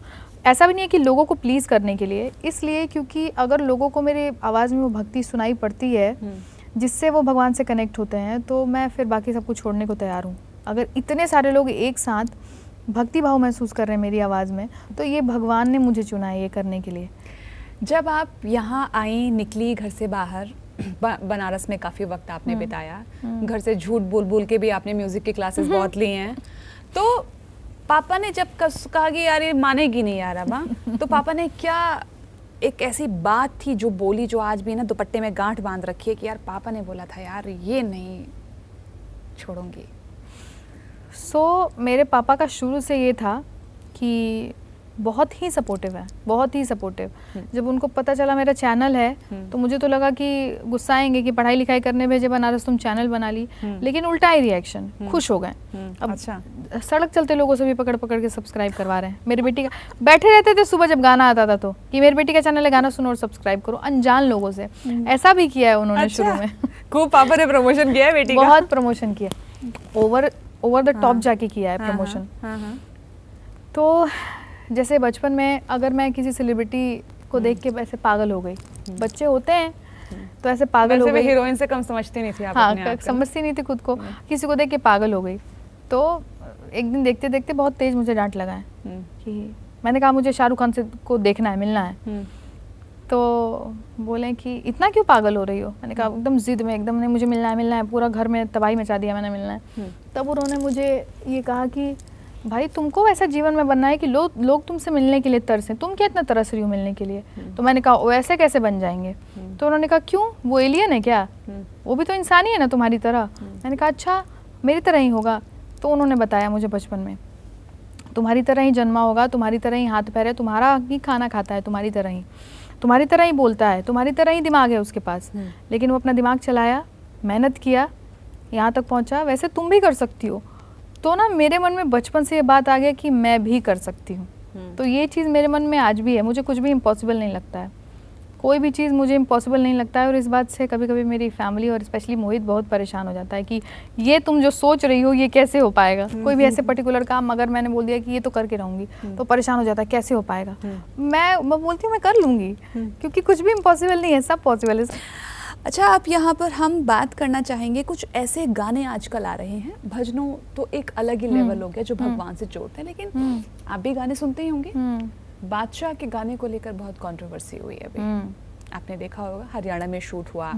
ऐसा भी नहीं है कि लोगों को प्लीज़ करने के लिए, इसलिए क्योंकि अगर लोगों को मेरे आवाज़ में वो भक्ति सुनाई पड़ती है जिससे वो भगवान से कनेक्ट होते हैं, तो मैं फिर बाकी सब कुछ छोड़ने को तैयार हूँ। अगर इतने सारे लोग एक साथ भक्ति भाव महसूस कर रहे हैं मेरी आवाज़ में, तो ये भगवान ने मुझे चुना है ये करने के लिए। जब आप यहाँ आई, निकली घर से बाहर, बनारस में काफ़ी वक्त आपने बिताया, घर से झूठ बोल बोल के भी आपने म्यूज़िक की क्लासेस बहुत ली हैं, तो पापा ने जब कहा कि यार ये मानेगी नहीं यार अब, तो पापा ने क्या एक ऐसी बात थी जो बोली, जो आज भी ना दुपट्टे में गांठ बांध रखी है कि यार पापा ने बोला था यार ये नहीं छोड़ूंगी? मेरे पापा का शुरू से ये था कि बहुत ही सपोर्टिव है, बहुत ही सपोर्टिव। जब उनको पता चला मेरा चैनल है तो मुझे तो लगा कि गुस्साएंगे कि पढ़ाई लिखाई करने भेजे बनारस, तुम चैनल बना ली, लेकिन उल्टा ही रिएक्शन, खुश हो गए। अब अच्छा, सड़क चलते लोगों से भी पकड़ पकड़ के सब्सक्राइब करवा रहे हैं। मेरी बेटी का बैठे रहते थे सुबह जब गाना आता था तो कि मेरी बेटी का चैनल है, गाना सुनो और सब्सक्राइब करो, अनजान लोगों से। ऐसा भी किया है उन्होंने। अच्छा, शुरू में खूब पापा ने प्रमोशन किया है बेटी का? बहुत प्रमोशन किया, ओवर द टॉप जाके किया है प्रमोशन। तो जैसे बचपन में अगर मैं किसी सेलिब्रिटी को देख के ऐसे पागल हो गई, बच्चे होते हैं तो ऐसे पागल हो गई, हीरोइन से कम समझती नहीं थी आप? हाँ, समझती नहीं थी खुद को, किसी को देख के पागल हो गई। तो एक दिन देखते देखते बहुत तेज मुझे डांट लगा है कि मैंने कहा मुझे शाहरुख खान से को देखना है, मिलना है। तो बोले कि इतना क्यों पागल हो रही हो। मैंने कहा एकदम जिद में, एकदम नहीं मुझे मिलना है, पूरा घर में तबाही मचा दिया मैंने, मिलना है। तब उन्होंने मुझे ये कहा कि भाई तुमको ऐसा जीवन में बनना है कि लोग तुमसे मिलने के लिए तरसें, तुम क्या इतना तरस रही हो मिलने के लिए। तो मैंने कहा वैसे कैसे बन जाएंगे। तो उन्होंने कहा क्यों, वो एलियन है क्या, वो भी तो इंसान ही है ना तुम्हारी तरह। मैंने कहा अच्छा मेरी तरह ही होगा। तो उन्होंने बताया मुझे बचपन में, तुम्हारी तरह ही जन्मा होगा, तुम्हारी तरह ही हाथ पैर है, तुम्हारा ही खाना खाता है, तुम्हारी तरह ही बोलता है, तुम्हारी तरह ही दिमाग है उसके पास, लेकिन वो अपना दिमाग चलाया, मेहनत किया, यहाँ तक पहुँचा, वैसे तुम भी कर सकती हो। तो ना मेरे मन में बचपन से ये बात आ गया कि मैं भी कर सकती हूँ। तो ये चीज़ मेरे मन में आज भी है, मुझे कुछ भी इम्पॉसिबल नहीं लगता है, कोई भी चीज़ मुझे इम्पॉसिबल नहीं लगता है। और इस बात से कभी कभी मेरी फैमिली और स्पेशली मोहित बहुत परेशान हो जाता है कि ये तुम जो सोच रही हो ये कैसे हो पाएगा। कोई भी ऐसे पर्टिकुलर काम अगर मैंने बोल दिया कि ये तो करके रहूँगी, तो परेशान हो जाता है कैसे हो पाएगा। मैं बोलती हूँ मैं कर लूँगी, क्योंकि कुछ भी इम्पॉसिबल नहीं है, सब पॉसिबल है। अच्छा, आप यहाँ पर हम बात करना चाहेंगे, कुछ ऐसे गाने आजकल आ रहे हैं, भजनों तो एक अलग ही लेवल हो गया जो भगवान से जोड़ते हैं, लेकिन आप भी गाने सुनते ही होंगे। बादशाह के गाने को लेकर बहुत कंट्रोवर्सी हुई है अभी, आपने देखा होगा, हरियाणा में शूट हुआ,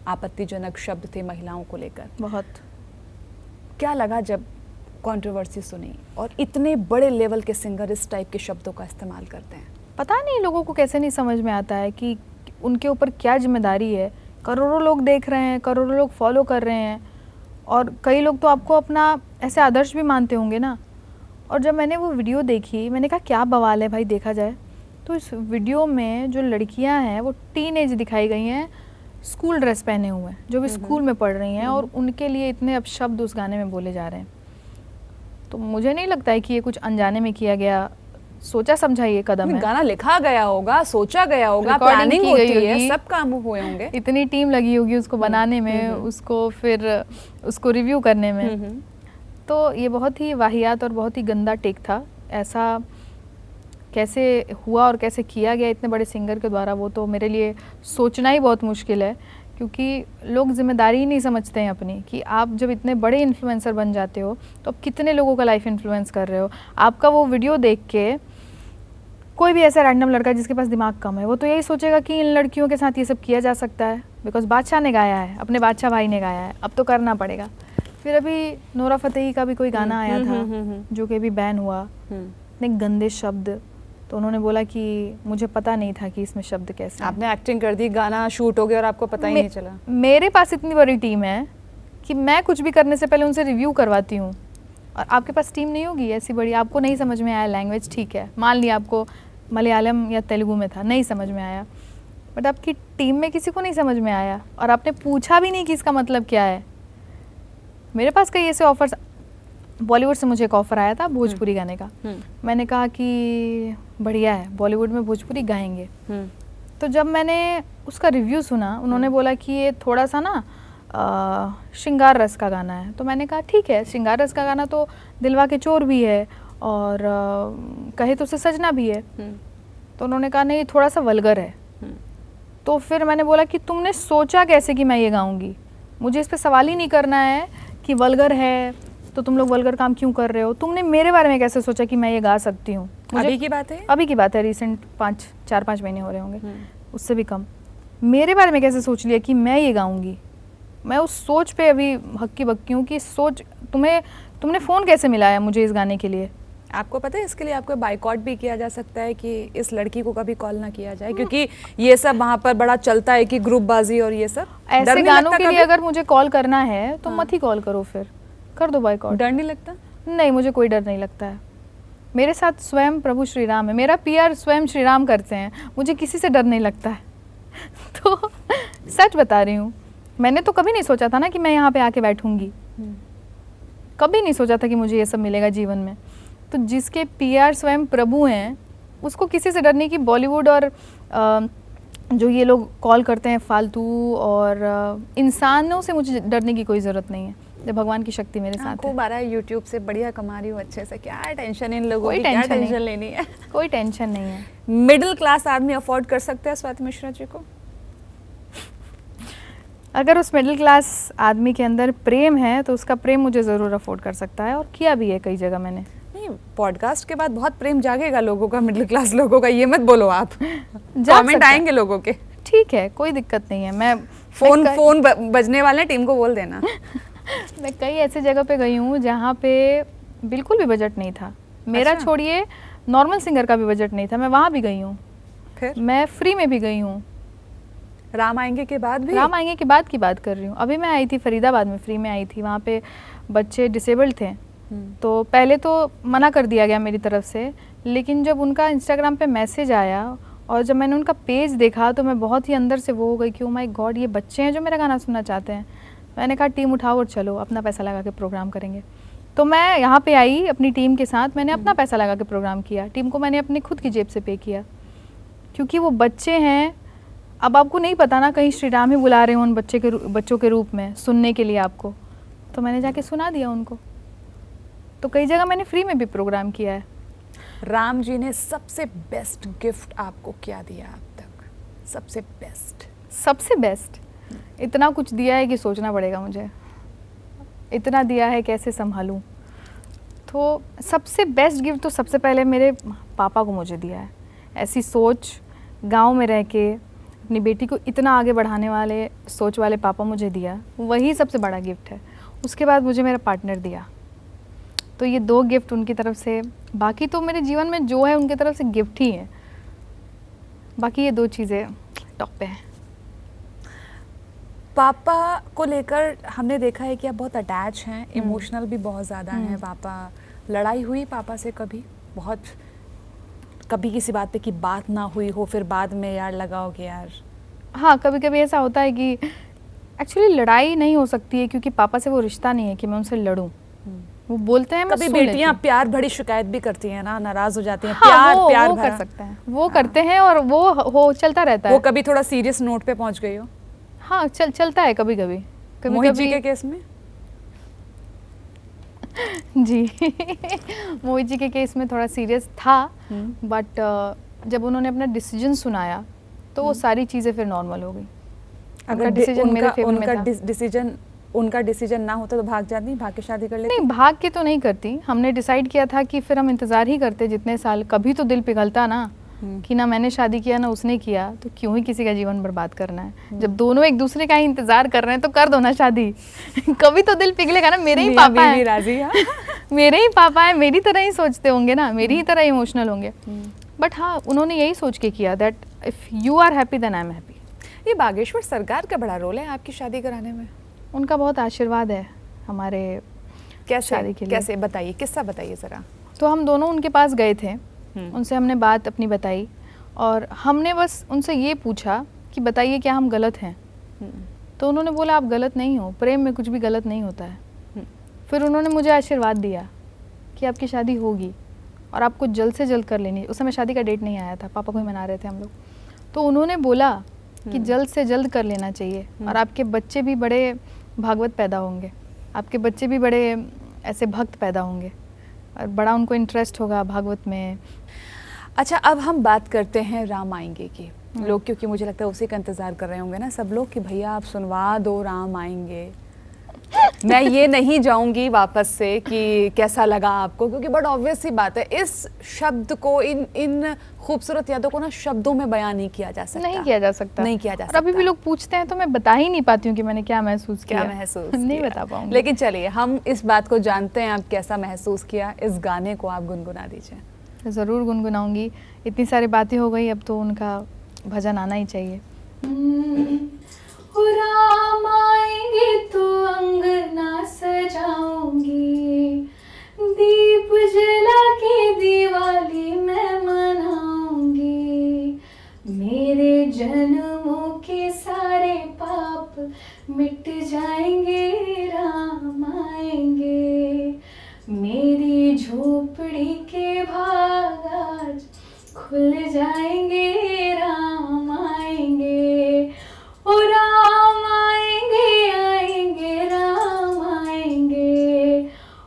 आपत्तिजनक शब्द थे महिलाओं को लेकर। बहुत क्या लगा जब कंट्रोवर्सी सुनी और इतने बड़े लेवल के सिंगर इस टाइप के शब्दों का इस्तेमाल करते हैं? पता नहीं लोगों को कैसे नहीं समझ में आता है कि उनके ऊपर क्या जिम्मेदारी है। करोड़ों लोग देख रहे हैं, करोड़ों लोग फॉलो कर रहे हैं, और कई लोग तो आपको अपना ऐसे आदर्श भी मानते होंगे ना। और जब मैंने वो वीडियो देखी, मैंने कहा क्या बवाल है भाई, देखा जाए तो इस वीडियो में जो लड़कियां हैं वो टीनेज दिखाई गई हैं, स्कूल ड्रेस पहने हुए हैं, जो भी स्कूल में पढ़ रही हैं, और उनके लिए इतने अपशब्द उस गाने में बोले जा रहे हैं। तो मुझे नहीं लगता है कि ये कुछ अनजाने में किया गया, सोचा समझा ये कदम है। गाना लिखा गया होगा, सोचा गया होगा, प्लानिंग होती है, सब काम हुए होंगे, इतनी टीम लगी होगी उसको बनाने में, उसको फिर उसको रिव्यू करने में। तो ये बहुत ही वाहियात और बहुत ही गंदा टेक था। ऐसा कैसे हुआ और कैसे किया गया इतने बड़े सिंगर के द्वारा, वो तो मेरे लिए सोचना ही बहुत मुश्किल है, क्योंकि लोग जिम्मेदारी ही नहीं समझते हैं अपनी, कि आप जब इतने बड़े इन्फ्लुएंसर बन जाते हो तो आप कितने लोगों का लाइफ इन्फ्लुएंस कर रहे हो। आपका वो वीडियो देख के कोई भी ऐसा रैंडम लड़का जिसके पास दिमाग कम है, वो तो यही सोचेगा कि इन लड़कियों के साथ ये सब किया जा सकता है, बिकॉज बादशाह ने गाया है, अपने बादशाह भाई ने गाया है, अब तो करना पड़ेगा। फिर अभी नोरा फतेही का भी कोई गाना आया था जो कि अभी बैन हुआ, इतने गंदे शब्द, तो उन्होंने बोला कि मुझे पता नहीं था कि इसमें शब्द कैसे। आपने एक्टिंग कर दी, गाना शूट हो गया और आपको पता ही नहीं चला। मेरे पास इतनी बड़ी टीम है कि मैं कुछ भी करने से पहले उनसे रिव्यू करवाती हूँ, और आपके पास टीम नहीं होगी ऐसी बड़ी, आपको नहीं समझ में आया लैंग्वेज, ठीक है, मान लिया आपको मलयालम या तेलुगु में था, नहीं समझ में आया, बट आपकी टीम में किसी को नहीं समझ में आया, और आपने पूछा भी नहीं कि इसका मतलब क्या है। मेरे पास कई ऐसे ऑफर्स, बॉलीवुड से मुझे एक ऑफ़र आया था भोजपुरी गाने का, मैंने कहा कि बढ़िया है, बॉलीवुड में भोजपुरी गाएंगे। तो जब मैंने उसका रिव्यू सुना, उन्होंने बोला कि ये थोड़ा सा ना श्रृंगार रस का गाना है, तो मैंने कहा ठीक है, श्रृंगार रस का गाना तो दिलवा के चोर भी है, और कहे तो उसे सजना भी है। तो उन्होंने कहा नहीं, थोड़ा सा वल्गर है। तो फिर मैंने बोला कि तुमने सोचा कैसे कि मैं ये गाऊंगी, मुझे इस पे सवाल ही नहीं करना है कि वल्गर है तो तुम लोग वल्गर काम क्यों कर रहे हो, तुमने मेरे बारे में कैसे सोचा कि मैं ये गा सकती हूँ। अभी की बात है? अभी की बात है, रिसेंट 4-5 महीने हो रहे होंगे, उससे भी कम। मेरे बारे में कैसे सोच लिया कि मैं ये गाऊंगी। मैं उस सोच पे अभी हक्की बक्की हूँ कि सोच, तुमने फ़ोन कैसे मिलाया मुझे इस गाने के लिए। आपको पता है इसके लिए आपको बाइकआउट भी किया जा सकता है कि इस लड़की को कभी कॉल ना किया जाए, क्योंकि ये सब वहाँ पर बड़ा चलता है कि ग्रुपबाजी और ये सब। ऐसे गानों के लिए अगर मुझे कॉल करना है तो मत ही कॉल करो, फिर कर दो बाइकआउट। डर नहीं लगता? नहीं, मुझे कोई डर नहीं लगता है। मेरे साथ स्वयं प्रभु श्री राम है, मेरा पीआर स्वयं श्री राम करते हैं, मुझे किसी से डर नहीं लगता है। तो सच बता रही हूँ, मैंने तो कभी नहीं सोचा था ना कि मैं यहाँ पे आके बैठूंगी, कभी नहीं सोचा था कि मुझे ये सब मिलेगा जीवन में। तो जिसके पीआर स्वयं प्रभु हैं उसको किसी से डर नहीं कि बॉलीवुड और जो ये लोग कॉल करते हैं फालतू और इंसानों से मुझे डरने की कोई ज़रूरत नहीं है, जब भगवान की शक्ति मेरे साथ है। खूब आ रहा है यूट्यूब से, बढ़िया कमा रही हूँ अच्छे से, क्या टेंशन इन लोगों की, क्या टेंशन लेनी है? कोई टेंशन नहीं है। मिडिल क्लास आदमी अफोर्ड कर सकता है स्वाति मिश्रा जी को? अगर उस मिडिल क्लास आदमी के अंदर प्रेम है तो उसका प्रेम मुझे ज़रूर अफोर्ड कर सकता है, और किया भी है कई जगह मैंने। नहीं, पॉडकास्ट के बाद बहुत प्रेम जागेगा लोगों का, मिडिल क्लास लोगों का, ये मत बोलो आप। जाग कमेंट सकता है। आएंगे लोगों के। ठीक है, कोई दिक्कत नहीं है। मैं फोन बजने वाले हैं, टीम को बोल देना। मैं कई ऐसे जगह पे गई हूँ जहाँ पे बिल्कुल भी बजट नहीं था। मेरा अच्छा। छोड़िए, नॉर्मल सिंगर का भी बजट नहीं था, मैं वहाँ भी गई हूँ। फिर मैं फ्री में भी गई हूँ। राम आएंगे के बाद भी? राम आएंगे के बाद की बात कर रही हूँ। अभी मैं आई थी फरीदाबाद में, फ्री में आई थी। वहाँ पे बच्चे डिसेबल्ड थे, तो पहले तो मना कर दिया गया मेरी तरफ से, लेकिन जब उनका इंस्टाग्राम पे मैसेज आया और जब मैंने उनका पेज देखा तो मैं बहुत ही अंदर से वो हो गई कि ओ माय गॉड, ये बच्चे हैं जो मेरा गाना सुनना चाहते हैं। मैंने कहा टीम उठाओ और चलो, अपना पैसा लगा के प्रोग्राम करेंगे। तो मैं यहाँ पे आई अपनी टीम के साथ, मैंने अपना पैसा लगा के प्रोग्राम किया। टीम को मैंने अपनी खुद की जेब से पे किया, क्योंकि वो बच्चे हैं। अब आपको नहीं पता ना, कहीं श्री राम ही बुला रहे हो उन बच्चों के रूप में सुनने के लिए आपको, तो मैंने जाके सुना दिया उनको। तो कई जगह मैंने फ्री में भी प्रोग्राम किया है। राम जी ने सबसे बेस्ट गिफ्ट आपको क्या दिया अब तक? सबसे बेस्ट इतना कुछ दिया है कि सोचना पड़ेगा मुझे। इतना दिया है, कैसे संभालूं। तो सबसे बेस्ट गिफ्ट तो सबसे पहले मेरे पापा को मुझे दिया है। ऐसी सोच, गांव में रह के अपनी बेटी को इतना आगे बढ़ाने वाले सोच वाले पापा मुझे दिया, वही सबसे बड़ा गिफ्ट है। उसके बाद मुझे मेरा पार्टनर दिया। तो ये 2 गिफ्ट उनकी तरफ से। बाकी तो मेरे जीवन में जो है उनकी तरफ से गिफ्ट ही है। बाकी ये 2 चीज़ें टॉप पे हैं। पापा को लेकर हमने देखा है कि आप बहुत अटैच हैं, इमोशनल भी बहुत ज़्यादा हैं पापा। लड़ाई हुई पापा से कभी? बहुत कभी किसी बात पे की बात ना हुई हो, फिर बाद में यार लगा हो कि यार? हाँ, कभी कभी ऐसा होता है कि एक्चुअली लड़ाई नहीं हो सकती है, क्योंकि पापा से वो रिश्ता नहीं है कि मैं उनसे लड़ूं। वो बोलते हैं, मैं कभी सुन लेती बेटियां हूँ। प्यार भरी शिकायत भी करती हैं ना, नाराज हो जाती हैं। हाँ, प्यार वो भरा कर सकते हैं, वो करते हैं और वो हो चलता रहता वो है। कभी थोड़ा सीरियस नोट पे पहुंच गई हो? हाँ, चलता है कभी कभी। मोहित जी के केस में? जी मोहित जी के केस में थोड़ा सीरियस था, बट जब उन्होंने अपना डिसीजन सुनाया तो वो सारी चीज़ें फिर नॉर्मल हो गई। उनका डिसीजन मेरे फेवर में था। उनका डिसीजन ना होता तो भाग जाती, भाग के शादी कर लेती? नहीं, भाग के तो नहीं करती। हमने डिसाइड किया था कि फिर हम इंतज़ार ही करते जितने साल। कभी तो दिल पिघलता ना कि ना मैंने शादी किया ना उसने किया, तो क्यों ही किसी का जीवन बर्बाद करना है। जब दोनों एक दूसरे का ही इंतजार कर रहे हैं तो कर दो ना शादी। कभी तो दिल पिघलेगा ना। मेरे ही पापा हैं, राजी है। मेरे ही पापा हैं, मेरी तरह ही सोचते होंगे ना, मेरी ही तरह इमोशनल होंगे। बट हाँ, उन्होंने यही सोच के किया that if you are happy then I am happy. ये बागेश्वर सरकार का बड़ा रोल है आपकी शादी कराने में। उनका बहुत आशीर्वाद है हमारे शादी के लिए। कैसे बताइए, किस्सा बताइए ज़रा। तो हम दोनों उनके पास गए थे, उनसे हमने बात अपनी बताई और हमने बस उनसे ये पूछा कि बताइए क्या हम गलत हैं। तो उन्होंने बोला आप गलत नहीं हो, प्रेम में कुछ भी गलत नहीं होता है। फिर उन्होंने मुझे आशीर्वाद दिया कि आपकी शादी होगी और आपको जल्द से जल्द कर लेनी। उस समय शादी का डेट नहीं आया था, पापा को ही मना रहे थे हम लोग। तो उन्होंने बोला कि जल्द से जल्द कर लेना चाहिए और आपके बच्चे भी बड़े भागवत पैदा होंगे, आपके बच्चे भी बड़े ऐसे भक्त पैदा होंगे और बड़ा उनको इंटरेस्ट होगा भागवत में। अच्छा, अब हम बात करते हैं राम आएंगे की। लोग, क्योंकि मुझे लगता है उसी का इंतज़ार कर रहे होंगे ना सब लोग कि भैया आप सुनवा दो राम आएंगे। मैं ये नहीं जाऊंगी वापस से कि कैसा लगा आपको, क्योंकि बड़ा ऑब्वियस सी बात है, इस शब्द को, इन खूबसूरत यादों को ना शब्दों में बयान नहीं किया जा सकता। नहीं किया जा सकता। और अभी भी लोग पूछते हैं तो मैं बता ही नहीं पाती हूँ कि मैंने क्या महसूस किया। नहीं बता पाऊंगी। लेकिन चलिए, हम इस बात को जानते हैं आप कैसा महसूस किया। इस गाने को आप गुनगुना दीजिए। ज़रूर गुनगुनाऊंगी। इतनी सारी बातें हो गई, अब तो उनका भजन आना ही चाहिए। राम आएंगे तो अंगना सजाऊंगी, दीप जला के दिवाली मैं मनाऊंगी। मेरे जन्मों के सारे पाप मिट जाएंगे, राम आएंगे। मेरी झोपड़ी के भाग आज खुल जाएंगे, राम आएंगे। ओ राम आएंगे, आएंगे राम आएंगे।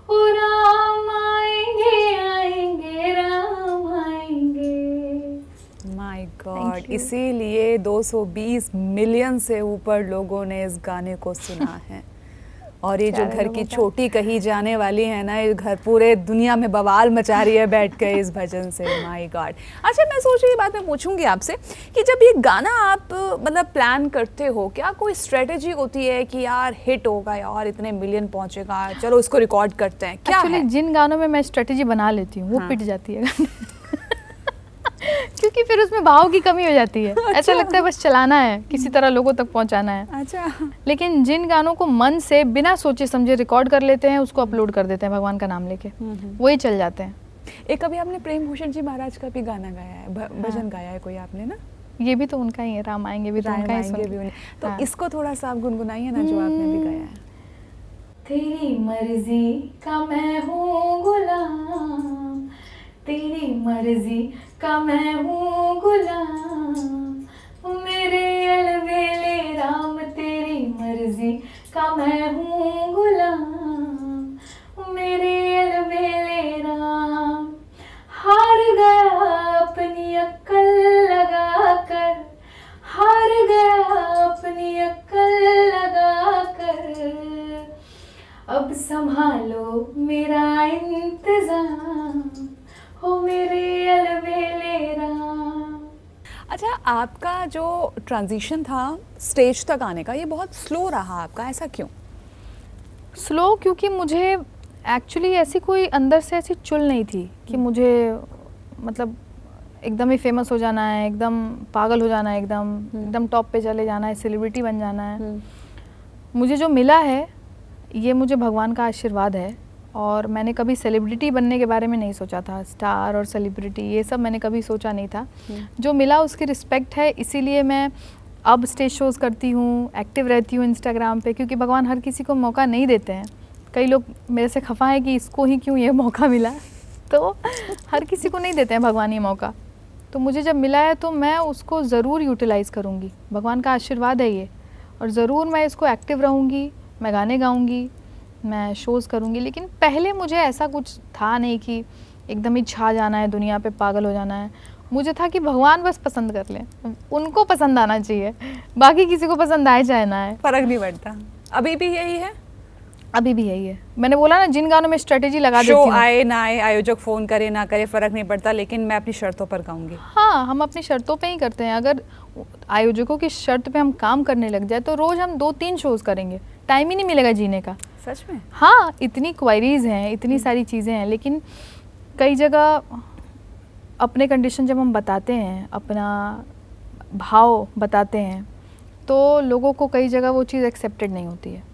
ओ राम आएंगे, आएंगे राम आएंगे। माय गॉड, इसीलिए 220 मिलियन से ऊपर लोगों ने इस गाने को सुना है। और ये जो प्यारे घर लोगों की का। छोटी कही जाने वाली है ना, ये घर पूरे दुनिया में बवाल मचा रही है बैठ के इस भजन से। My God. अच्छा, मैं सोच रही बात मैं पूछूंगी आपसे कि जब ये गाना आप मतलब प्लान करते हो, क्या कोई स्ट्रेटेजी होती है कि यार हिट होगा, यार इतने मिलियन पहुंचेगा, चलो इसको रिकॉर्ड करते हैं, क्या एक्चुअली है? जिन गानों में मैं स्ट्रेटेजी बना लेती हूँ वो हाँ। पिट जाती है क्योंकि फिर उसमें भाव की कमी हो जाती है। ऐसा लगता है बस चलाना है, किसी तरह लोगों तक पहुंचाना है। अच्छा। लेकिन जिन गानों को मन से बिना सोचे समझे रिकॉर्ड कर लेते हैं, उसको अपलोड कर देते हैं भगवान का नाम लेके, वही चल जाते हैं। एक अभी आपने प्रेम भूषण जी महाराज का भी गाना गाया है, भजन गाया है कोई आपने ना? ये भी तो उनका ही है, राम आएंगे भी तो राम उनका ही आएंगे सुन भी के। उन्हें। तो हाँ। इसको थोड़ा सा आप गुनगुनाइए ना, जो आपने भी गाया है। तेरी मर्जी का मैं हूँ गुलाम, तेरी मर्जी का मैं हूँ गुलाम, मेरे अलबेले राम तेरी मर्जी का मैं हूँ गुलाम, मेरे अलबेले राम। हार गया अपनी अक्ल लगा कर, हार गया अपनी अक्ल लगा कर, अब संभालो मेरा इंतजाम, हो मेरे अलबेले राम। अच्छा, आपका जो ट्रांजिशन था स्टेज तक आने का, ये बहुत स्लो रहा आपका, ऐसा क्यों? स्लो क्योंकि मुझे एक्चुअली ऐसी कोई अंदर से ऐसी चुल नहीं थी कि मुझे मतलब एकदम ही फेमस हो जाना है, एकदम पागल हो जाना है, एकदम टॉप पे चले जाना है, सेलिब्रिटी बन जाना है। मुझे जो मिला है ये मुझे भगवान का आशीर्वाद है, और मैंने कभी सेलिब्रिटी बनने के बारे में नहीं सोचा था। स्टार और सेलिब्रिटी ये सब मैंने कभी सोचा नहीं था। जो मिला उसकी रिस्पेक्ट है, इसीलिए मैं अब स्टेज शोज़ करती हूँ, एक्टिव रहती हूँ इंस्टाग्राम पे, क्योंकि भगवान हर किसी को मौका नहीं देते हैं। कई लोग मेरे से खफा है कि इसको ही क्यों ये मौका मिला, तो हर किसी को नहीं देते हैं भगवान ये मौका। तो मुझे जब मिला है तो मैं उसको ज़रूर यूटिलाइज़ करूँगी, भगवान का आशीर्वाद है ये, और ज़रूर मैं इसको एक्टिव रहूँगी, मैं गाने गाऊँगी, मैं शोज़ करूँगी। लेकिन पहले मुझे ऐसा कुछ था नहीं कि एकदम ही छा जाना है, दुनिया पे पागल हो जाना है। मुझे था कि भगवान बस पसंद कर लें, उनको पसंद आना चाहिए, बाकी किसी को पसंद आए चाहे ना आए, फर्क नहीं पड़ता। अभी भी यही है? अभी भी यही है। मैंने बोला ना, जिन गानों में स्ट्रेटेजी लगा देती शो हूँ। आए ना आए, आयोजक फोन करे ना करे, फर्क नहीं पड़ता, लेकिन मैं अपनी शर्तों पर गाऊंगी। हाँ, हम अपनी शर्तों पे ही करते हैं। अगर आयोजकों की शर्त पे हम काम करने लग जाए तो रोज़ हम 2-3 शोज़ करेंगे, टाइम ही नहीं मिलेगा जीने का। सच में? हाँ, इतनी क्वायरीज हैं, इतनी सारी चीज़ें हैं, लेकिन कई जगह अपने कंडीशन जब हम बताते हैं, अपना भाव बताते हैं, तो लोगों को कई जगह वो चीज़ एक्सेप्टेड नहीं होती है।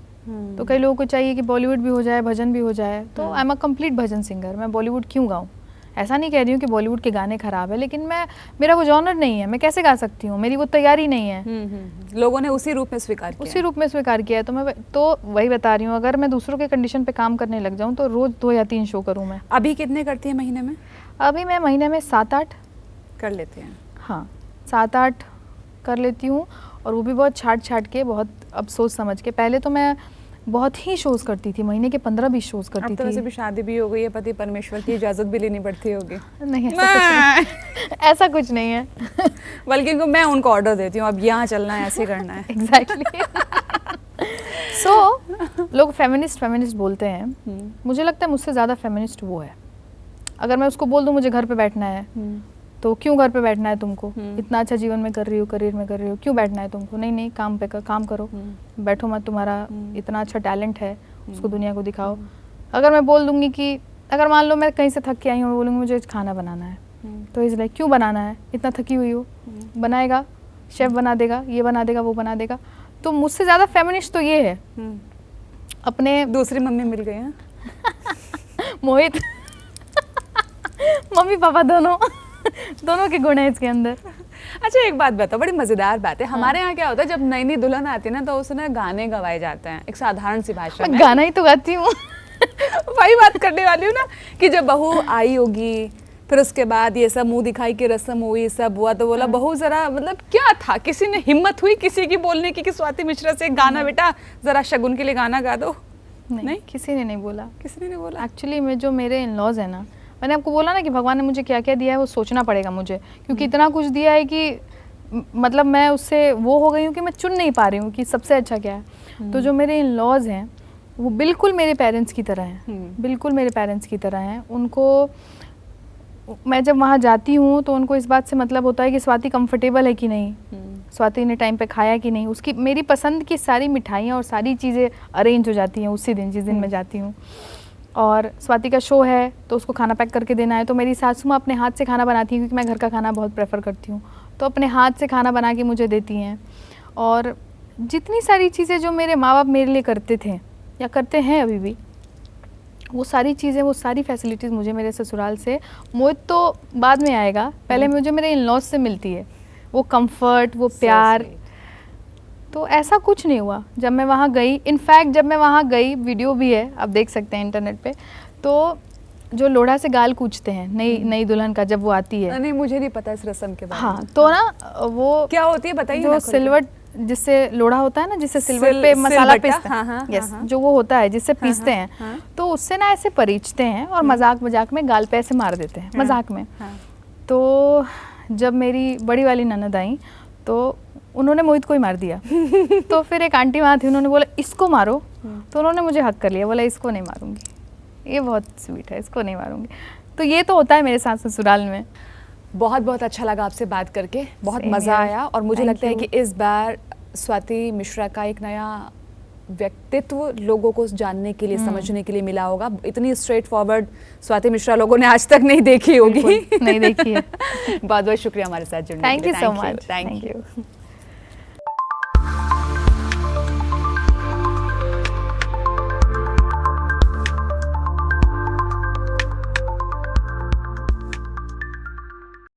तो कई लोगों को चाहिए कि बॉलीवुड भी हो जाए, भजन भी हो जाए। तो I am a complete bhajan singer, मैं बॉलीवुड क्यों गाऊँ? ऐसा नहीं कह रही हूँ कि बॉलीवुड के गाने ख़राब है, लेकिन मेरा वो जॉनर नहीं है, मैं कैसे गा सकती हूँ, मेरी वो तैयारी नहीं है। लोगों ने उसी रूप में स्वीकार किया। उसी रूप में स्वीकार किया है। तो मैं तो वही बता रही हूँ, अगर मैं दूसरों के कंडीशन पे काम करने लग जाऊँ तो रोज़ 2 या 3 शो करूँ मैं। अभी कितने करती है महीने में? अभी मैं महीने में 7-8 कर लेते हैं। हाँ, 7-8 कर लेती हूँ, और वो भी बहुत छाट के, बहुत अब सोच समझ के। पहले तो मैं बहुत ही शोज़ करती थी, महीने के 15-20 शोज़ करती अब तो वैसे भी शादी भी हो गई है, पति परमेश्वर की इजाज़त भी लेनी पड़ती होगी। नहीं, ऐसा कुछ नहीं है। बल्कि मैं उनको ऑर्डर देती हूँ, अब यहाँ चलना है, ऐसे करना है। एग्जैक्टली। सो लोग फेमिनिस्ट बोलते हैं, मुझे लगता है मुझसे ज़्यादा फेमिनिस्ट वो है। अगर मैं उसको बोल दूँ मुझे घर पे बैठना है, तो क्यों घर पे बैठना है तुमको? इतना अच्छा जीवन में कर रही हो, करियर में कर रही हो, क्यों बैठना है तुमको? नहीं, काम पे काम करो, बैठो मत, तुम्हारा इतना अच्छा टैलेंट है, उसको दुनिया को दिखाओ। अगर मैं बोल दूंगी कि अगर मान लो मैं कहीं से थक के आई हूँ, मैं बोलूँगी मुझे खाना बनाना है, तो इसलिए क्यों बनाना है? इतना थकी हुई हो, बनाएगा, शेफ बना देगा, ये बना देगा, वो बना देगा। तो मुझसे ज़्यादा फेमिनिस्ट तो ये है। अपने दूसरी मम्मी मिल गई हैं मोहित मम्मी पापा दोनों के गुण है इसके अंदर। अच्छा, एक बात बताओ, बड़ी मजेदार बात है। हमारे यहाँ क्या होता है, जब नई नई दुल्हन आती है ना, तो उसने गाने गवाए जाते हैं एक साधारण सी भाषा में। गाना ही तो गाती हूँ। वही बात करने वाली हूँ ना, कि जब बहू आई होगी, फिर उसके बाद ये सब मुंह दिखाई की रस्म हुई, सब हुआ, तो बोला बहू जरा, मतलब क्या था, किसी ने हिम्मत हुई किसी की बोलने की कि स्वाति मिश्रा से गाना बेटा जरा शगुन के लिए गाना गा दो? नहीं, किसी ने नहीं बोला। किसी ने नहीं बोला। एक्चुअली में जो मेरे इन लॉज है ना, मैंने आपको बोला ना कि भगवान ने मुझे क्या क्या दिया है, वो सोचना पड़ेगा मुझे, क्योंकि इतना कुछ दिया है कि मतलब मैं उससे वो हो गई हूँ कि मैं चुन नहीं पा रही हूँ कि सबसे अच्छा क्या है। तो जो मेरे इन लॉज हैं वो बिल्कुल मेरे पेरेंट्स की तरह हैं, बिल्कुल मेरे पेरेंट्स की तरह हैं। उनको मैं जब वहाँ जाती हूँ तो उनको इस बात से मतलब होता है कि स्वाति कंफर्टेबल है कि नहीं, स्वाति ने टाइम पे खाया कि नहीं। उसकी मेरी पसंद की सारी मिठाइयाँ और सारी चीज़ें अरेंज हो जाती हैं उसी दिन जिस दिन मैं जाती हूँ। और स्वाति का शो है तो उसको खाना पैक करके देना है, तो मेरी सासू माँ अपने हाथ से खाना बनाती हैं, क्योंकि मैं घर का खाना बहुत प्रेफर करती हूँ, तो अपने हाथ से खाना बना के मुझे देती हैं। और जितनी सारी चीज़ें जो मेरे माँ बाप मेरे लिए करते थे या करते हैं अभी भी, वो सारी चीज़ें, वो सारी फैसिलिटीज़ मुझे मेरे ससुराल से, मोहित तो बाद में आएगा, पहले मुझे मेरे इन लॉज से मिलती है। वो कंफर्ट, वो प्यार, तो ऐसा कुछ नहीं हुआ जब मैं वहाँ गई। इनफैक्ट जब मैं वहाँ गई, वीडियो भी है, आप देख सकते हैं इंटरनेट पे, तो जो लोढ़ा से गाल कूचते हैं नई दुल्हन का जब वो आती है। नहीं, मुझे नहीं पता इस रस्म के बारे में। हाँ, तो ना वो क्या होती है बताइए। जो सिल्वर, जिससे लोढ़ा होता है ना, जिससे सिल्वर पे मसाला पीसते हैं, यस, जो वो होता है जिससे पीसते हैं, तो उससे ना ऐसे परीचते हैं और मजाक मजाक में गाल पे ऐसे मार देते हैं, मजाक में। तो जब मेरी बड़ी वाली ननद आई तो उन्होंने मोहित को ही मार दिया। तो फिर एक आंटी वहाँ थी, उन्होंने बोला इसको मारो, तो उन्होंने मुझे हक कर लिया, बोला इसको नहीं मारूंगी, ये बहुत स्वीट है, इसको नहीं मारूंगी। तो ये तो होता है मेरे साथ ससुराल में। बहुत बहुत अच्छा लगा आपसे बात करके, बहुत मज़ा आया। और मुझे लगता है कि इस बार स्वाति मिश्रा का एक नया व्यक्तित्व लोगों को जानने के लिए, समझने के लिए मिला होगा। इतनी स्ट्रेट फॉरवर्ड स्वाति मिश्रा लोगों ने आज तक नहीं देखी होगी। नहीं देखी है। बहुत बहुत शुक्रिया हमारे साथ जुड़ने के लिए। Thank you so much. Thank you.